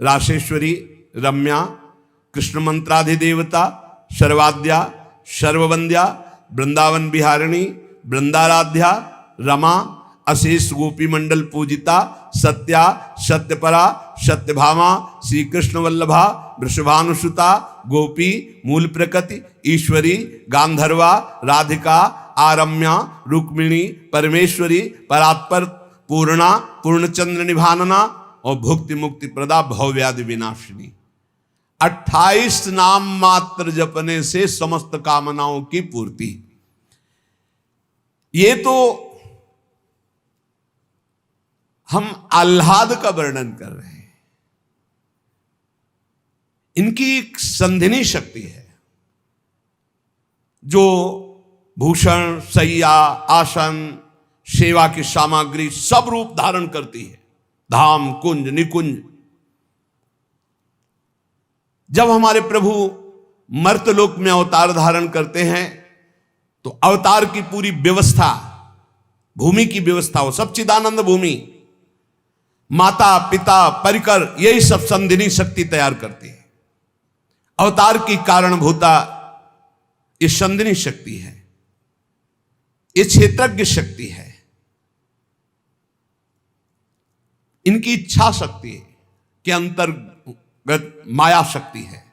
रासेश्वरी रम्या, कृष्ण मंत्राधिदेवता, सर्वाद्या सर्ववंद्या, वृंदावन विहारिणी, वृंदाराध्या रमा, अशेष गोपी मंडल पूजिता, सत्या सत्यपरा सत्यभामा, श्री कृष्ण वल्लभा, वृषभानुसुता, गोपी मूल प्रकृति ईश्वरी, गांधर्वा राधिका, आरम्या रुक्मिणी परमेश्वरी, परात्पर पूर्णा पूर्णचंद्र निभानना और भुक्ति मुक्ति प्रदा भवव्याधि विनाशिनी। 28 नाम मात्र जपने से समस्त कामनाओं की पूर्ति। ये तो हम आह्लाद का वर्णन कर रहे हैं। इनकी एक संधिनी शक्ति है जो भूषण, शैया, आसन, सेवा की सामग्री सब रूप धारण करती है। धाम, कुंज, निकुंज। जब हमारे प्रभु मर्तलोक में अवतार धारण करते हैं तो अवतार की पूरी व्यवस्था, भूमि की व्यवस्था हो, सच्चिदानंद भूमि, माता पिता परिकर, यही सब संधिनी शक्ति तैयार करती है। अवतार की कारणभूता ये संधिनी शक्ति है, ये क्षेत्रज्ञ शक्ति है, इनकी इच्छा शक्ति के अंतर्गत माया शक्ति है।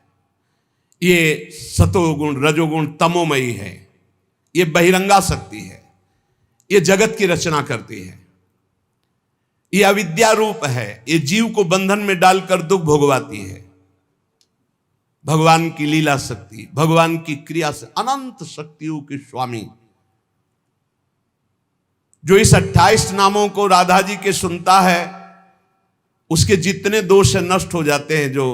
ये सतोगुण, रजोगुण, तमोमयी है। ये बहिरंगा शक्ति है। ये जगत की रचना करती है। ये अविद्या रूप है। ये जीव को बंधन में डालकर दुख भोगवाती है। भगवान की लीला शक्ति, भगवान की क्रिया से अनंत शक्तियों के स्वामी, जो इस 28 नामों को राधा जी के सुनता है, उसके जितने दोष नष्ट हो जाते हैं। जो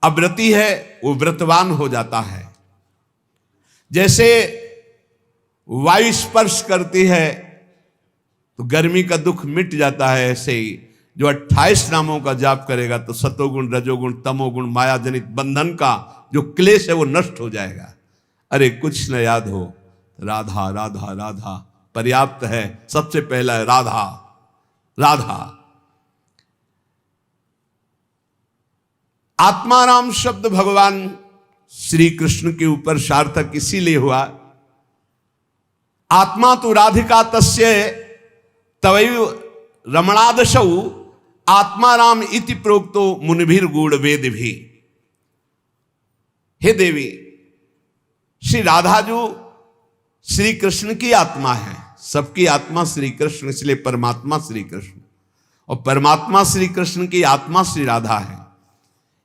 अव्रती है वो व्रतवान हो जाता है। जैसे वायु स्पर्श करती है तो गर्मी का दुख मिट जाता है, ऐसे ही जो 28 नामों का जाप करेगा तो सतोगुण, रजोगुण, तमोगुण, माया जनित बंधन का जो क्लेश है वो नष्ट हो जाएगा। अरे कुछ न याद हो, राधा राधा राधा पर्याप्त है। सबसे पहला है राधा राधा। आत्माराम शब्द भगवान श्री कृष्ण के ऊपर सार्थक इसीलिए हुआ, आत्मा तो राधिका तस्य तवैव रमणादशौ आत्माराम इति प्रोक्तो मुनिभिर गूढ़ वेद भी। हे देवी, श्री राधा जो श्री कृष्ण की आत्मा है, सबकी आत्मा श्री कृष्ण, इसलिए परमात्मा श्री कृष्ण, और परमात्मा श्री कृष्ण की आत्मा श्री राधा है।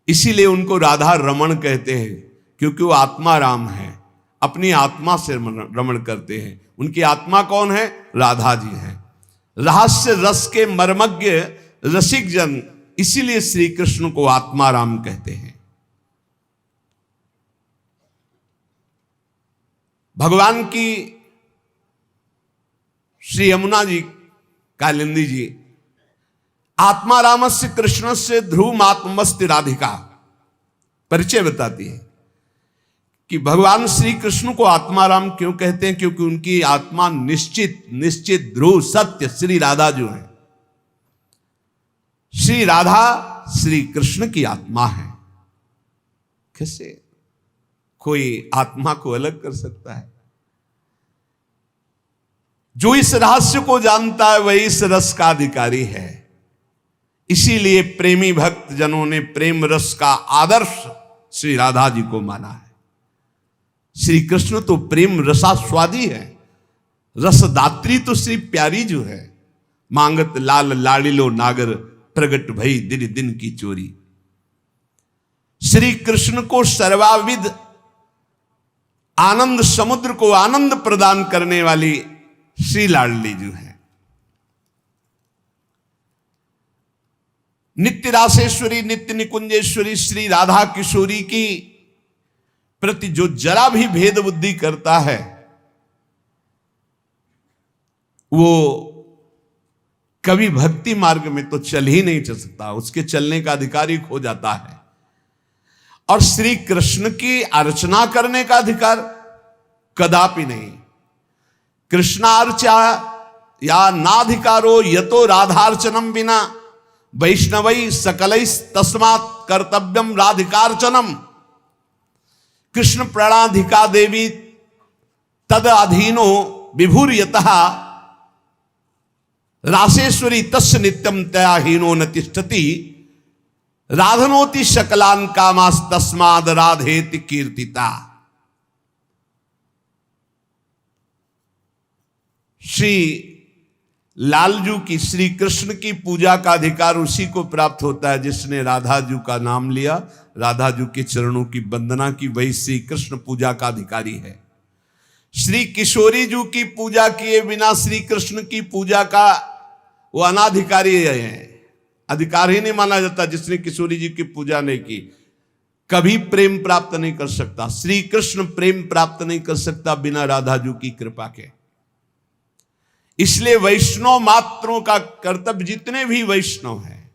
इसीलिए उनको राधा रमण कहते हैं, क्योंकि वो आत्मा राम है, अपनी आत्मा से रमण करते हैं। उनकी आत्मा कौन है? राधा जी हैं। रहस्य रस के मर्मज्ञ रसिक जन, इसीलिए श्री कृष्ण को आत्मा राम कहते हैं। भगवान की श्री यमुना जी कालिंदी जी आत्मा रामस्य कृष्ण से ध्रुव आत्मस्ति राधिका परिचय बताती है कि भगवान श्री कृष्ण को आत्मा राम क्यों कहते हैं, क्योंकि उनकी आत्मा निश्चित ध्रुव सत्य श्री राधा जो है। श्री राधा श्री कृष्ण की आत्मा है। कैसे कोई आत्मा को अलग कर सकता है? जो इस रहस्य को जानता है वही इस रस का अधिकारी है। इसीलिए प्रेमी भक्त जनों ने प्रेम रस का आदर्श श्री राधा जी को माना है। श्री कृष्ण तो प्रेम रसास्वादी है, रसदात्री तो श्री प्यारी जो है। मांगत लाल लाड़िलो नागर, प्रगट भई दिन दिन की चोरी। श्री कृष्ण को सर्वाविद आनंद समुद्र को आनंद प्रदान करने वाली श्री लाडली जो है। नित्य रासेश्वरी, नित्य निकुंजेश्वरी श्री राधा किशोरी की प्रति जो जरा भी भेद बुद्धि करता है वो कभी भक्ति मार्ग में तो चल ही नहीं चल सकता, उसके चलने का अधिकार ही खो जाता है। और श्री कृष्ण की अर्चना करने का अधिकार कदापि नहीं। कृष्णार्चा या नाधिकारो यतो राधार्चनम बिना वैष्णवै सकलै तस्मात् कर्तव्यम राधिकार्चनम। कृष्ण प्रणाधिका देवी तद अधीनो विभुर्यतः रासेश्वरी तस्य नित्यम तयाहीनो न तिष्ठति राधनोति शकलान कामास तस्माद राधेति कीर्तिता। श्री लालजू की, श्री कृष्ण की पूजा का अधिकार उसी को प्राप्त होता है जिसने राधा जू का नाम लिया, राधा जू के चरणों की वंदना की, वही श्री कृष्ण पूजा का अधिकारी है। श्री किशोरी जू की पूजा किए बिना श्री कृष्ण की पूजा का वो अनाधिकारी है, अधिकार ही नहीं माना जाता। जिसने किशोरी जी की पूजा नहीं की कभी प्रेम प्राप्त नहीं कर सकता। श्री कृष्ण प्रेम प्राप्त नहीं कर सकता बिना राधा जू की कृपा के। इसलिए वैष्णव मात्रों का कर्तव्य, जितने भी वैष्णव हैं,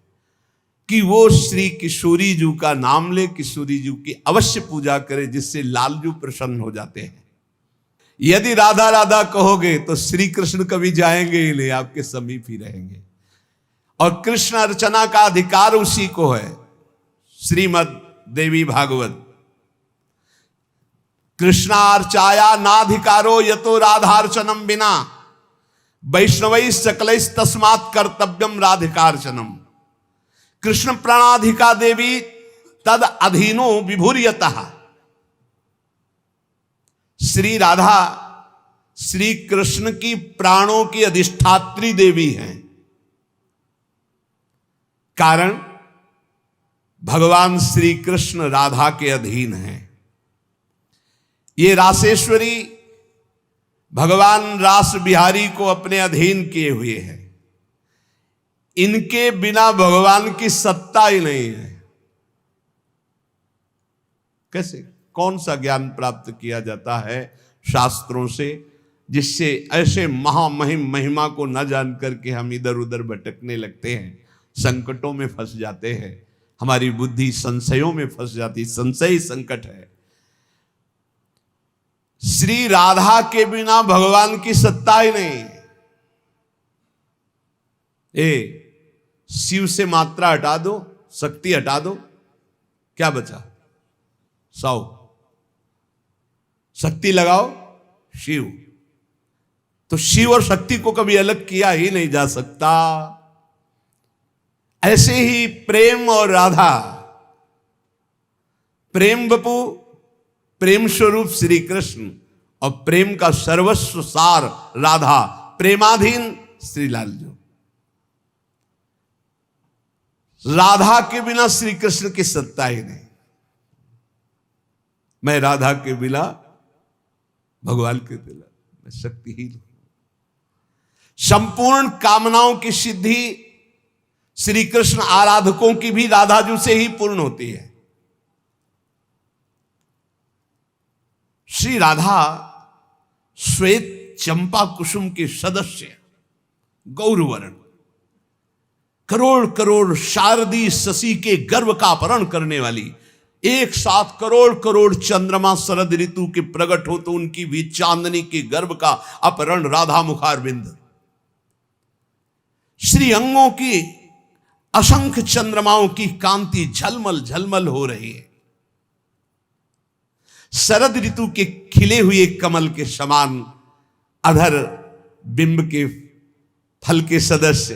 कि वो श्री किशोरी जू का नाम ले, किशोरी जू की अवश्य पूजा करे, जिससे लालजू प्रसन्न हो जाते हैं। यदि राधा राधा कहोगे तो श्री कृष्ण कभी जाएंगे ही नहीं, आपके समीप ही रहेंगे। और कृष्ण अर्चना का अधिकार उसी को है। श्रीमद् देवी भागवत, कृष्णार्चाया नाधिकारो यतो राधार्चनम बिना वैष्णवै सकलैः तस्मात् कर्तव्यम राधिकार्चनम। कृष्ण प्राणाधिका देवी तद अधीनो विभुर्यतः। श्री राधा श्री कृष्ण की प्राणों की अधिष्ठात्री देवी हैं। कारण भगवान श्री कृष्ण राधा के अधीन हैं। ये रासेश्वरी भगवान रास बिहारी को अपने अधीन किए हुए हैं। इनके बिना भगवान की सत्ता ही नहीं है। कैसे, कौन सा ज्ञान प्राप्त किया जाता है शास्त्रों से, जिससे ऐसे महामहिम महिमा को न जान करके हम इधर उधर भटकने लगते हैं, संकटों में फंस जाते हैं, हमारी बुद्धि संशयों में फंस जाती। संशय संकट है। श्री राधा के बिना भगवान की सत्ता ही नहीं। शिव से मात्रा हटा दो, शक्ति हटा दो, क्या बचा? 100। शक्ति लगाओ शिव। तो शिव और शक्ति को कभी अलग किया ही नहीं जा सकता। ऐसे ही प्रेम और राधा, प्रेम बपू, प्रेम स्वरूप श्री कृष्ण, और प्रेम का सर्वस्व सार राधा, प्रेमाधीन श्री लालजू। राधा के बिना श्री कृष्ण की सत्ता ही नहीं। मैं राधा के बिना, भगवान के बिना मैं शक्तिहीन हूं। संपूर्ण कामनाओं की सिद्धि श्री कृष्ण आराधकों की भी राधाजू से ही पूर्ण होती है। श्री राधा श्वेत चंपा कुसुम के सदस्य, गौरवर्ण, करोड़ करोड़ शारदी शशि के गर्भ का अपहरण करने वाली, एक साथ करोड़ करोड़ चंद्रमा शरद ऋतु के प्रकट हो तो उनकी भी चांदनी के गर्भ का अपहरण राधा मुखारविंद। श्री अंगों की असंख्य चंद्रमाओं की कांति झलमल झलमल हो रही है। शरद ऋतु के खिले हुए कमल के समान अधर बिंब के फल के सदस्य,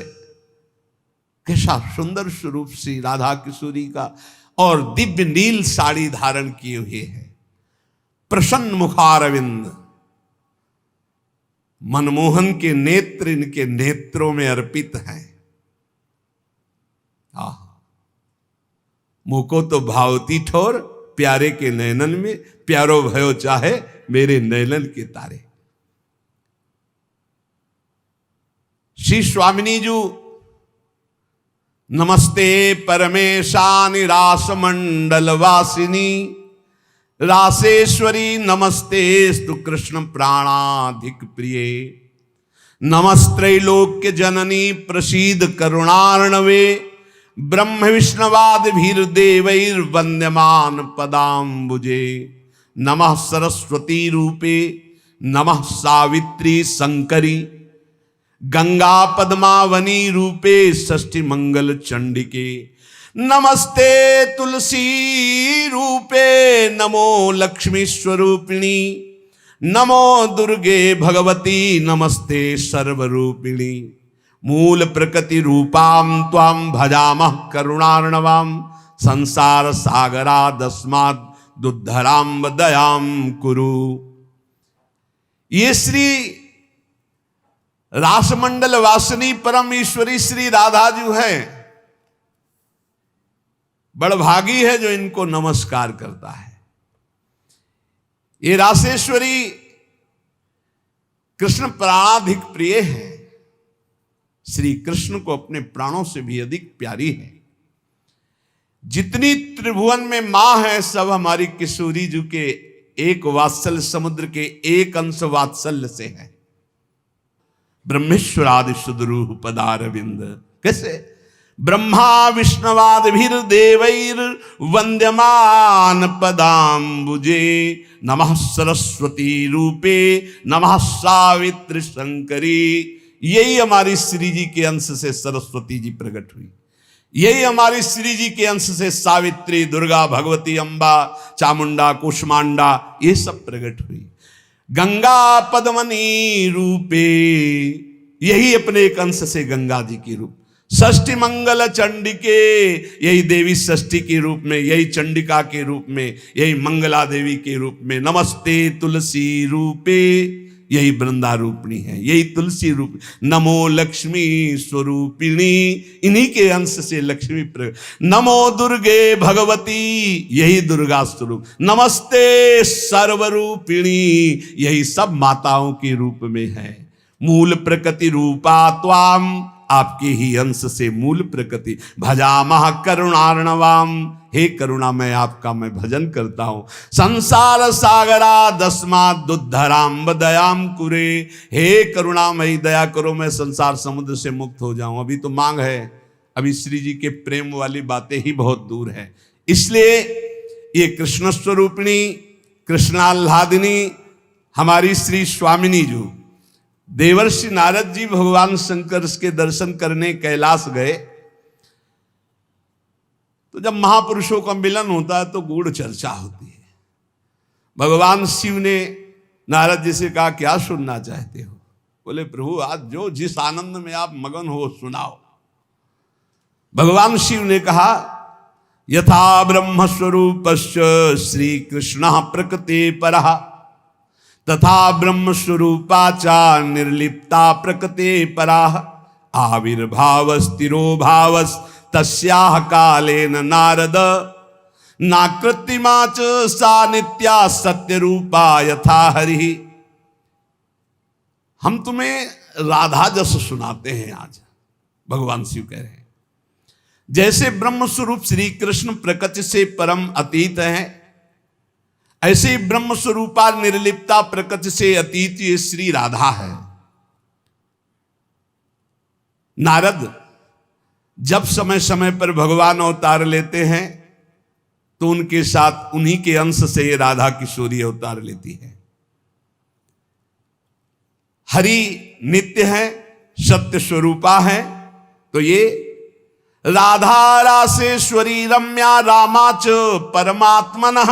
कैसा सुंदर स्वरूप श्री राधा किशोरी का, और दिव्य नील साड़ी धारण किए हुए हैं। प्रसन्न मुखारविंद, मनमोहन के नेत्र इनके नेत्रों में अर्पित हैं। मुको तो भावती ठोर, प्यारे के नैनन में प्यारो भयो चाहे मेरे नैनन के तारे। श्री स्वामिनी जू, नमस्ते परमेशानि रास मंडल वासिनी, रासेश्वरी नमस्ते स्तु कृष्ण प्राणाधिक प्रिय, नमस्त्रैलोक्य जननी प्रसीद करुणार्णवे, ब्रह्म विष्णवाद भीर देवैर वंद्यमान पदाम्बुजे, नमः सरस्वती रूपे नमः सावित्री शंकरी, गंगा पद्मावनी रूपे षष्ठी मंगल चंडिके, नमस्ते तुलसी रूपे नमो लक्ष्मी स्वरूपिणी, नमो दुर्गे भगवती नमस्ते सर्वरूपिणी, मूल प्रकृति रूपाम त्वाम भजामः करुणार्णवाम, संसार सागरादस्माद् दुद्धराम दयाम कुरु। ये श्री रासमंडल वासिनी परम ईश्वरी श्री राधा जो है, बड़भागी है जो इनको नमस्कार करता है। ये रासेश्वरी कृष्ण प्राणाधिक प्रिय है, श्री कृष्ण को अपने प्राणों से भी अधिक प्यारी है। जितनी त्रिभुवन में मां है सब हमारी किशोरी जी के एक वात्सल्य समुद्र के एक अंश वात्सल्य से है। ब्रह्मेश्वरादि सुदरूह पदारविंद, कैसे ब्रह्मा विष्णवादिभिर देवैर वंद्यमान पदाम्बुजे नमः सरस्वती रूपे नमः सावित्री शंकरी। यही हमारी श्री जी के अंश से सरस्वती जी प्रकट हुई, यही हमारी श्री जी के अंश से सावित्री, दुर्गा, भगवती, अंबा, चामुंडा, कुष्मांडा ये सब प्रकट हुई। गंगा पद्मनी रूपे, यही अपने एक अंश से गंगा जी की रूप। षष्ठी मंगल चंडिके, यही देवी षष्ठी के रूप में, यही चंडिका के रूप में, यही मंगला देवी के रूप में। नमस्ते तुलसी रूपे, यही वृंदा रूपिणी है, यही तुलसी रूप। नमो लक्ष्मी स्वरूपिणी, इन्हीं के अंश से लक्ष्मी प्रकट। नमो दुर्गे भगवती, यही दुर्गा स्वरूप। नमस्ते सर्वरूपिणी, यही सब माताओं के रूप में है। मूल प्रकृति रूपा त्वाम, आपके ही अंश से मूल प्रकृति। भजामह करुणार्णवाम, हे करुणा मैं आपका मैं भजन करता हूं। संसार सागरा दस्मात् दुद्धराम दयाम कुरे, हे करुणामयी दया करो मैं संसार समुद्र से मुक्त हो जाऊं। अभी तो मांग है, अभी श्री जी के प्रेम वाली बातें ही बहुत दूर है। इसलिए ये कृष्ण स्वरूपिणी कृष्णाल्हादिनी हमारी श्री स्वामिनी जो देवर्षि नारद जी भगवान शंकर के दर्शन करने कैलाश गए, तो जब महापुरुषों का मिलन होता है तो गूढ़ चर्चा होती है। भगवान शिव ने नारद जी से कहा क्या सुनना चाहते हो? बोले प्रभु आज जो जिस आनंद में आप मगन हो सुनाओ। भगवान शिव ने कहा यथा ब्रह्म स्वरूपस्य श्री कृष्ण प्रकृति परः तथा ब्रह्म स्वरूपा चा निर्लिप्ता प्रकृति पराः आविर्भाव स्थिरो भावस् तस्याह कालेन नारद नाकृतिमा च सा नित्या सत्य रूपा यथा हरि। हम तुम्हें राधा जस सुनाते हैं आज। भगवान शिव कह रहे हैं जैसे ब्रह्म स्वरूप श्री कृष्ण प्रकृति से परम अतीत है, ऐसे ही ब्रह्म स्वरूपा निर्लिप्ता प्रकृति से अतीत ये श्री राधा है। नारद जब समय समय पर भगवान अवतार लेते हैं तो उनके साथ उन्हीं के अंश से ये राधा किशोरी अवतार लेती है। हरि नित्य है, सत्य स्वरूपा है, तो ये राधा रासेश्वरी रम्या रामाच परमात्मनः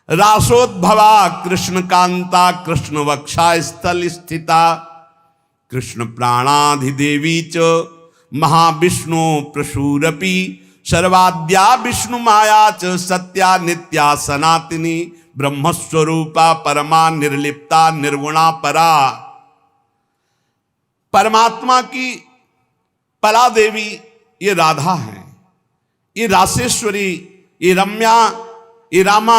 रासोद्भवा कृष्ण कांता कृष्ण वक्षा स्थल स्थिता कृष्ण प्राणाधिदेवी च महाविष्णु प्रसूरपि सर्वाद्या विष्णु माया च सत्या नित्या सनातनी ब्रह्मस्वरूपा परमा निर्लिप्ता निर्गुणा परा। परमात्मा की परा देवी ये राधा है, ये रासेश्वरी, ये रम्या, ये रामा,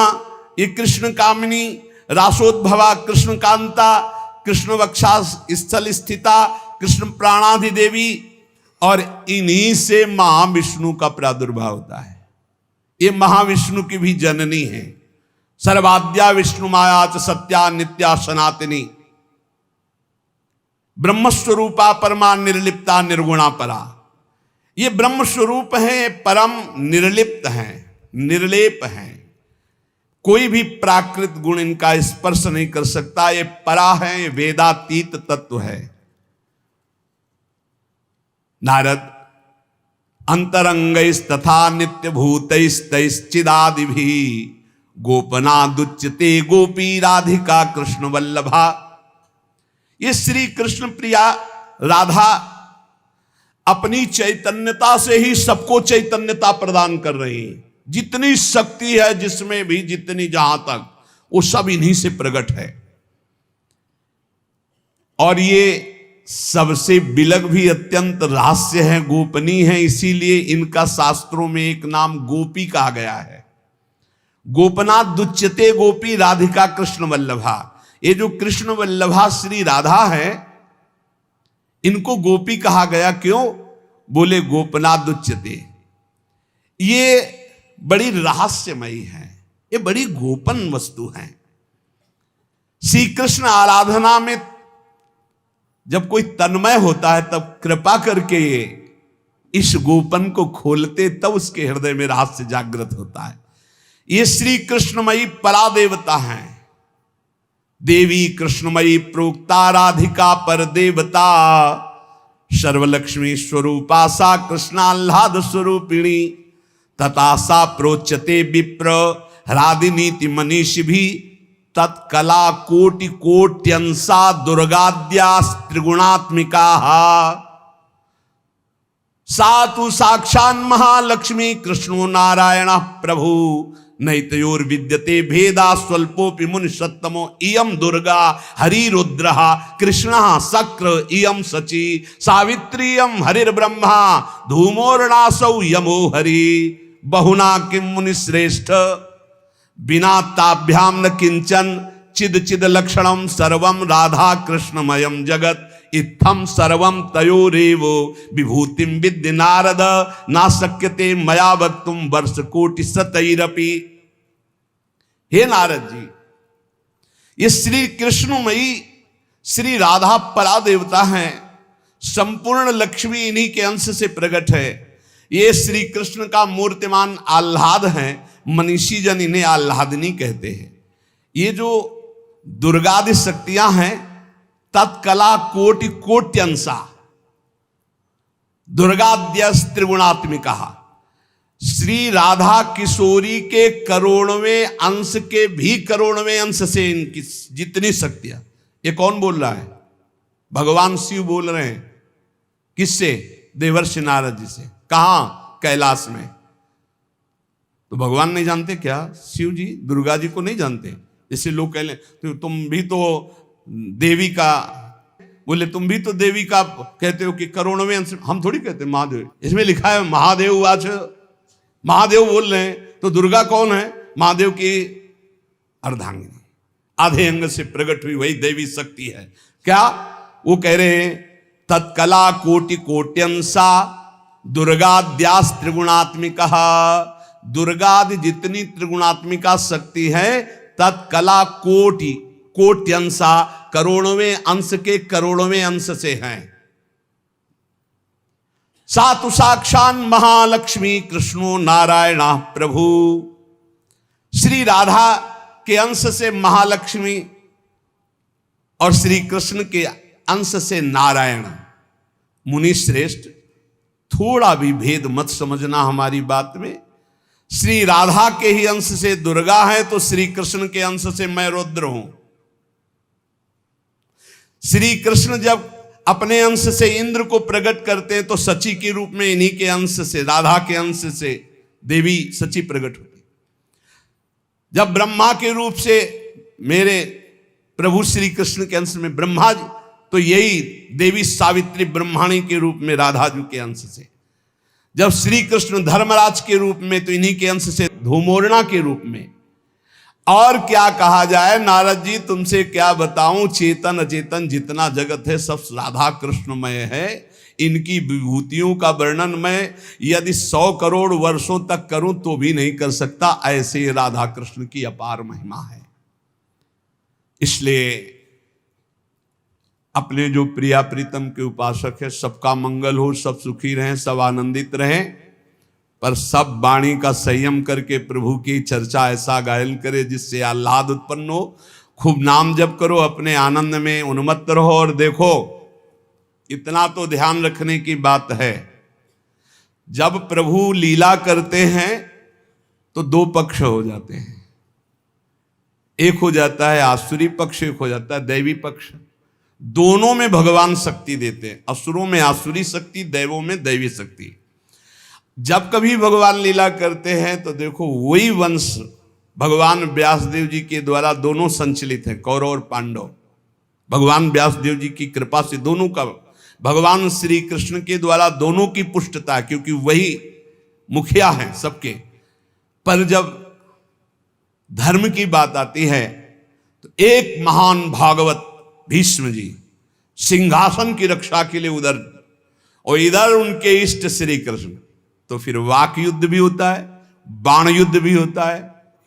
ये कृष्ण कामिनी, रासोद्भवा कृष्ण कांता कृष्ण वक्षा स्थल स्थिता कृष्ण प्राणाधि देवी, और इन्हीं से महाविष्णु का प्रादुर्भाव होता है। ये महाविष्णु की भी जननी है। सर्वाद्या विष्णु माया च सत्या नित्या सनातनी ब्रह्मस्वरूपा परमा निर्लिप्ता निर्गुणा परा। ये ब्रह्म स्वरूप है, परम निर्लिप्त हैं, निर्लेप हैं, कोई भी प्राकृत गुण इनका स्पर्श नहीं कर सकता। ये परा है, ये वेदातीत तत्व है। नारद अंतरंगैस्तथा नित्य भूतैस्तैश्चिदादिभिः गोपनादुच्यते गोपी राधिका कृष्ण वल्लभा। ये श्री कृष्ण प्रिया राधा अपनी चैतन्यता से ही सबको चैतन्यता प्रदान कर रही है। जितनी शक्ति है जिसमें भी, जितनी जहां तक, वो सब इन्हीं से प्रकट है। और ये सबसे बिलग भी अत्यंत रहस्य है, गोपनीय है, इसीलिए इनका शास्त्रों में एक नाम गोपी कहा गया है। गोपनाथ दुच्यते गोपी राधिका कृष्ण वल्लभा। ये जो कृष्ण वल्लभा श्री राधा है, इनको गोपी कहा गया क्यों? बोले गोपनाथ दुच्यते, ये बड़ी रहस्यमयी है, ये बड़ी गोपन वस्तु है। श्री कृष्ण आराधना में जब कोई तन्मय होता है तब कृपा करके ये इस गोपन को खोलते, तब उसके हृदय में रहस्य जागृत होता है। ये श्री कृष्णमयी परा देवता है। देवी कृष्णमयी प्रोक्ता राधिका पर देवता, सर्वलक्ष्मी स्वरूपा सा कृष्णाह्लाद स्वरूपिणी, तथा सा प्रोच्यते विप्र राधिनीति मनीषि भी, तत्कला कोटि कोट्यंसा दुर्गाद्या त्रिगुणात्मिका। सातु साक्षान् महालक्ष्मी कृष्णो नारायण प्रभु, नैतयोर विद्यते भेदा स्वल्पोपि मुनि सत्तमो, इयम दुर्गा हरिरुद्रः कृष्णः शक्र इयम सची, सावित्रीयम हरिर्ब्रह्मा धूमोर्णासौ यमो हरि, बहुना किम मुनि श्रेष्ठ बिना ताभ्याम न किंचन, चिद चिद लक्षणम सर्वम राधा कृष्णमयम जगत, इत्थम सर्वम तयोरेवो विभूतिम विद्य नारद, ना शक्यते मया वक्तुम वर्ष कोटि सतैरपि। हे नारद जी, ये श्री कृष्णमयी श्री राधा परा देवता हैं, संपूर्ण लक्ष्मी इन्हीं के अंश से प्रकट है। ये श्री कृष्ण का मूर्तिमान आह्लाद है, मनीषी जन इन्हें आह्लादिनी कहते हैं। ये जो दुर्गादि शक्तियां हैं, तत्कला कोटि कोट्यंसा, दुर्गाद्य त्रिगुणात्मिका, श्री राधा किशोरी के करोड़वें अंश के भी करोड़वें अंश से इनकी जितनी शक्तियां। ये कौन बोल रहा है? भगवान शिव बोल रहे हैं। किससे? देवर्षि नारद जी से। कहां? कैलाश में। तो भगवान नहीं जानते क्या? शिव जी दुर्गा जी को नहीं जानते? जैसे लोग कह लें तो तुम भी तो देवी का, बोले तुम भी तो देवी का कहते हो कि करोड़वें अंश। हम थोड़ी कहते महादेव, इसमें लिखा है महादेव आज, महादेव बोल रहे हैं। तो दुर्गा कौन है? महादेव की अर्धांगिनी, आधे अंग से प्रकट हुई वही देवी शक्ति है। क्या वो कह रहे हैं? तत्कला कोटि कोट्यंसा दुर्गाद्यास त्रिगुणात्मिका, दुर्गादि जितनी त्रिगुणात्मिका शक्ति है, तत्कला कोटि कोट्यंसा, करोड़वें अंश के करोड़वें अंश से हैं। सातु साक्षान महालक्ष्मी कृष्णो नारायण प्रभु, श्री राधा के अंश से महालक्ष्मी और श्री कृष्ण के अंश से नारायण। मुनि श्रेष्ठ, थोड़ा भी भेद मत समझना हमारी बात में। श्री राधा के ही अंश से दुर्गा है, तो श्री कृष्ण के अंश से मैं रुद्र हूं। श्री कृष्ण जब अपने अंश से इंद्र को प्रकट करते हैं तो सची के रूप में इन्हीं के अंश से, राधा के अंश से देवी सची प्रकट होती। जब ब्रह्मा के रूप से मेरे प्रभु श्री कृष्ण के अंश में ब्रह्मा जी, तो यही देवी सावित्री ब्रह्माणी के रूप में राधा जी के अंश से। जब श्री कृष्ण धर्मराज के रूप में, तो इन्हीं के अंश से धूमोरणा के रूप में। और क्या कहा जाए नारद जी, तुमसे क्या बताऊं, चेतन अचेतन जितना जगत है सब राधा कृष्णमय है। इनकी विभूतियों का वर्णन मैं यदि 100 करोड़ वर्षों तक करूं तो भी नहीं कर सकता, ऐसे राधा कृष्ण की अपार महिमा है। इसलिए अपने जो प्रिया प्रीतम के उपासक है, सबका मंगल हो, सब सुखी रहें, सब आनंदित रहें, पर सब वाणी का संयम करके प्रभु की चर्चा ऐसा गायन करे जिससे आह्लाद उत्पन्न हो। खूब नाम जप करो, अपने आनंद में उन्मत्त रहो। और देखो, इतना तो ध्यान रखने की बात है, जब प्रभु लीला करते हैं तो 2 पक्ष हो जाते हैं। एक हो जाता है आसुरी पक्ष, एक हो जाता है दैवी पक्ष। दोनों में भगवान शक्ति देते हैं, असुरों में आसुरी शक्ति, दैवों में दैवी शक्ति। जब कभी भगवान लीला करते हैं तो देखो वही वंश भगवान व्यासदेव जी के द्वारा दोनों संचलित हैं, कौरव और पांडव। भगवान व्यासदेव जी की कृपा से दोनों का, भगवान श्री कृष्ण के द्वारा दोनों की पुष्टता, क्योंकि वही मुखिया हैं सबके। पर जब धर्म की बात आती है तो एक महान भागवत भीष्म जी सिंहासन की रक्षा के लिए उधर, और इधर उनके इष्ट श्री कृष्ण, तो फिर वाक युद्ध भी होता है, बाण युद्ध भी होता है,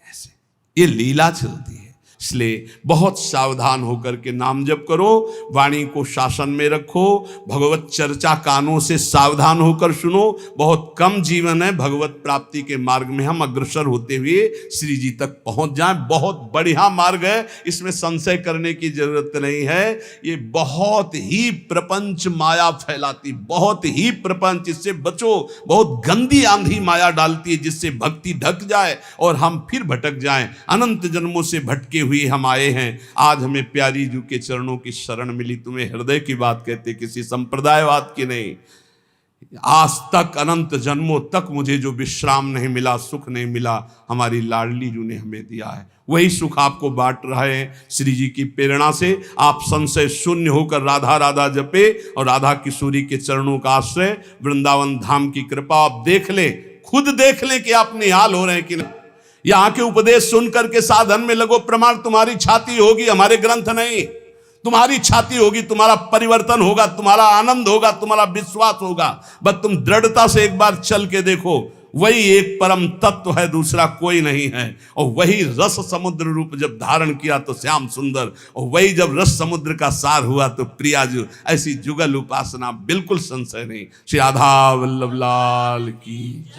ऐसे ये लीला चलती है। इसलिए बहुत सावधान होकर के नाम जप करो, वाणी को शासन में रखो, भगवत चर्चा कानों से सावधान होकर सुनो। बहुत कम जीवन है, भगवत प्राप्ति के मार्ग में हम अग्रसर होते हुए श्री जी तक पहुंच जाएं। बहुत बढ़िया मार्ग है, इसमें संशय करने की जरूरत नहीं है। ये बहुत ही प्रपंच माया फैलाती, बहुत ही प्रपंच, इससे बचो। बहुत गंदी आंधी माया डालती है, जिससे भक्ति ढक जाए और हम फिर भटक जाएं। अनंत जन्मों से भटके हुए हम आए हैं, आज हमें प्यारी जू के चरणों की शरण मिली। तुम्हें हृदय की बात कहते, किसी संप्रदायवाद की नहीं। आज तक अनंत जन्मों तक मुझे जो विश्राम नहीं मिला, सुख नहीं मिला, हमारी लाडली जू ने हमें दिया है। वही सुख आपको बांट रहे हैं श्री जी की प्रेरणा से। आप संशय शून्य होकर राधा राधा जपे और राधा किशोरी के चरणों का आश्रय, वृंदावन धाम की कृपा आप देख लें, खुद देख लें कि आप निहाल हो रहे हैं कि नहीं। यहां के उपदेश सुन करके साधन में लगो, प्रमाण तुम्हारी छाती होगी, हमारे ग्रंथ नहीं। तुम्हारी छाती होगी, तुम्हारा परिवर्तन होगा, तुम्हारा आनंद होगा, तुम्हारा विश्वास होगा। बस तुम दृढ़ता से एक बार चल के देखो, वही एक परम तत्व है, दूसरा कोई नहीं है। और वही रस समुद्र रूप जब धारण किया तो श्याम सुंदर, और वही जब रस समुद्र का सार हुआ तो प्रियाजू। ऐसी जुगल उपासना, बिल्कुल संशय नहीं। श्री राधा वल्लभ लाल की।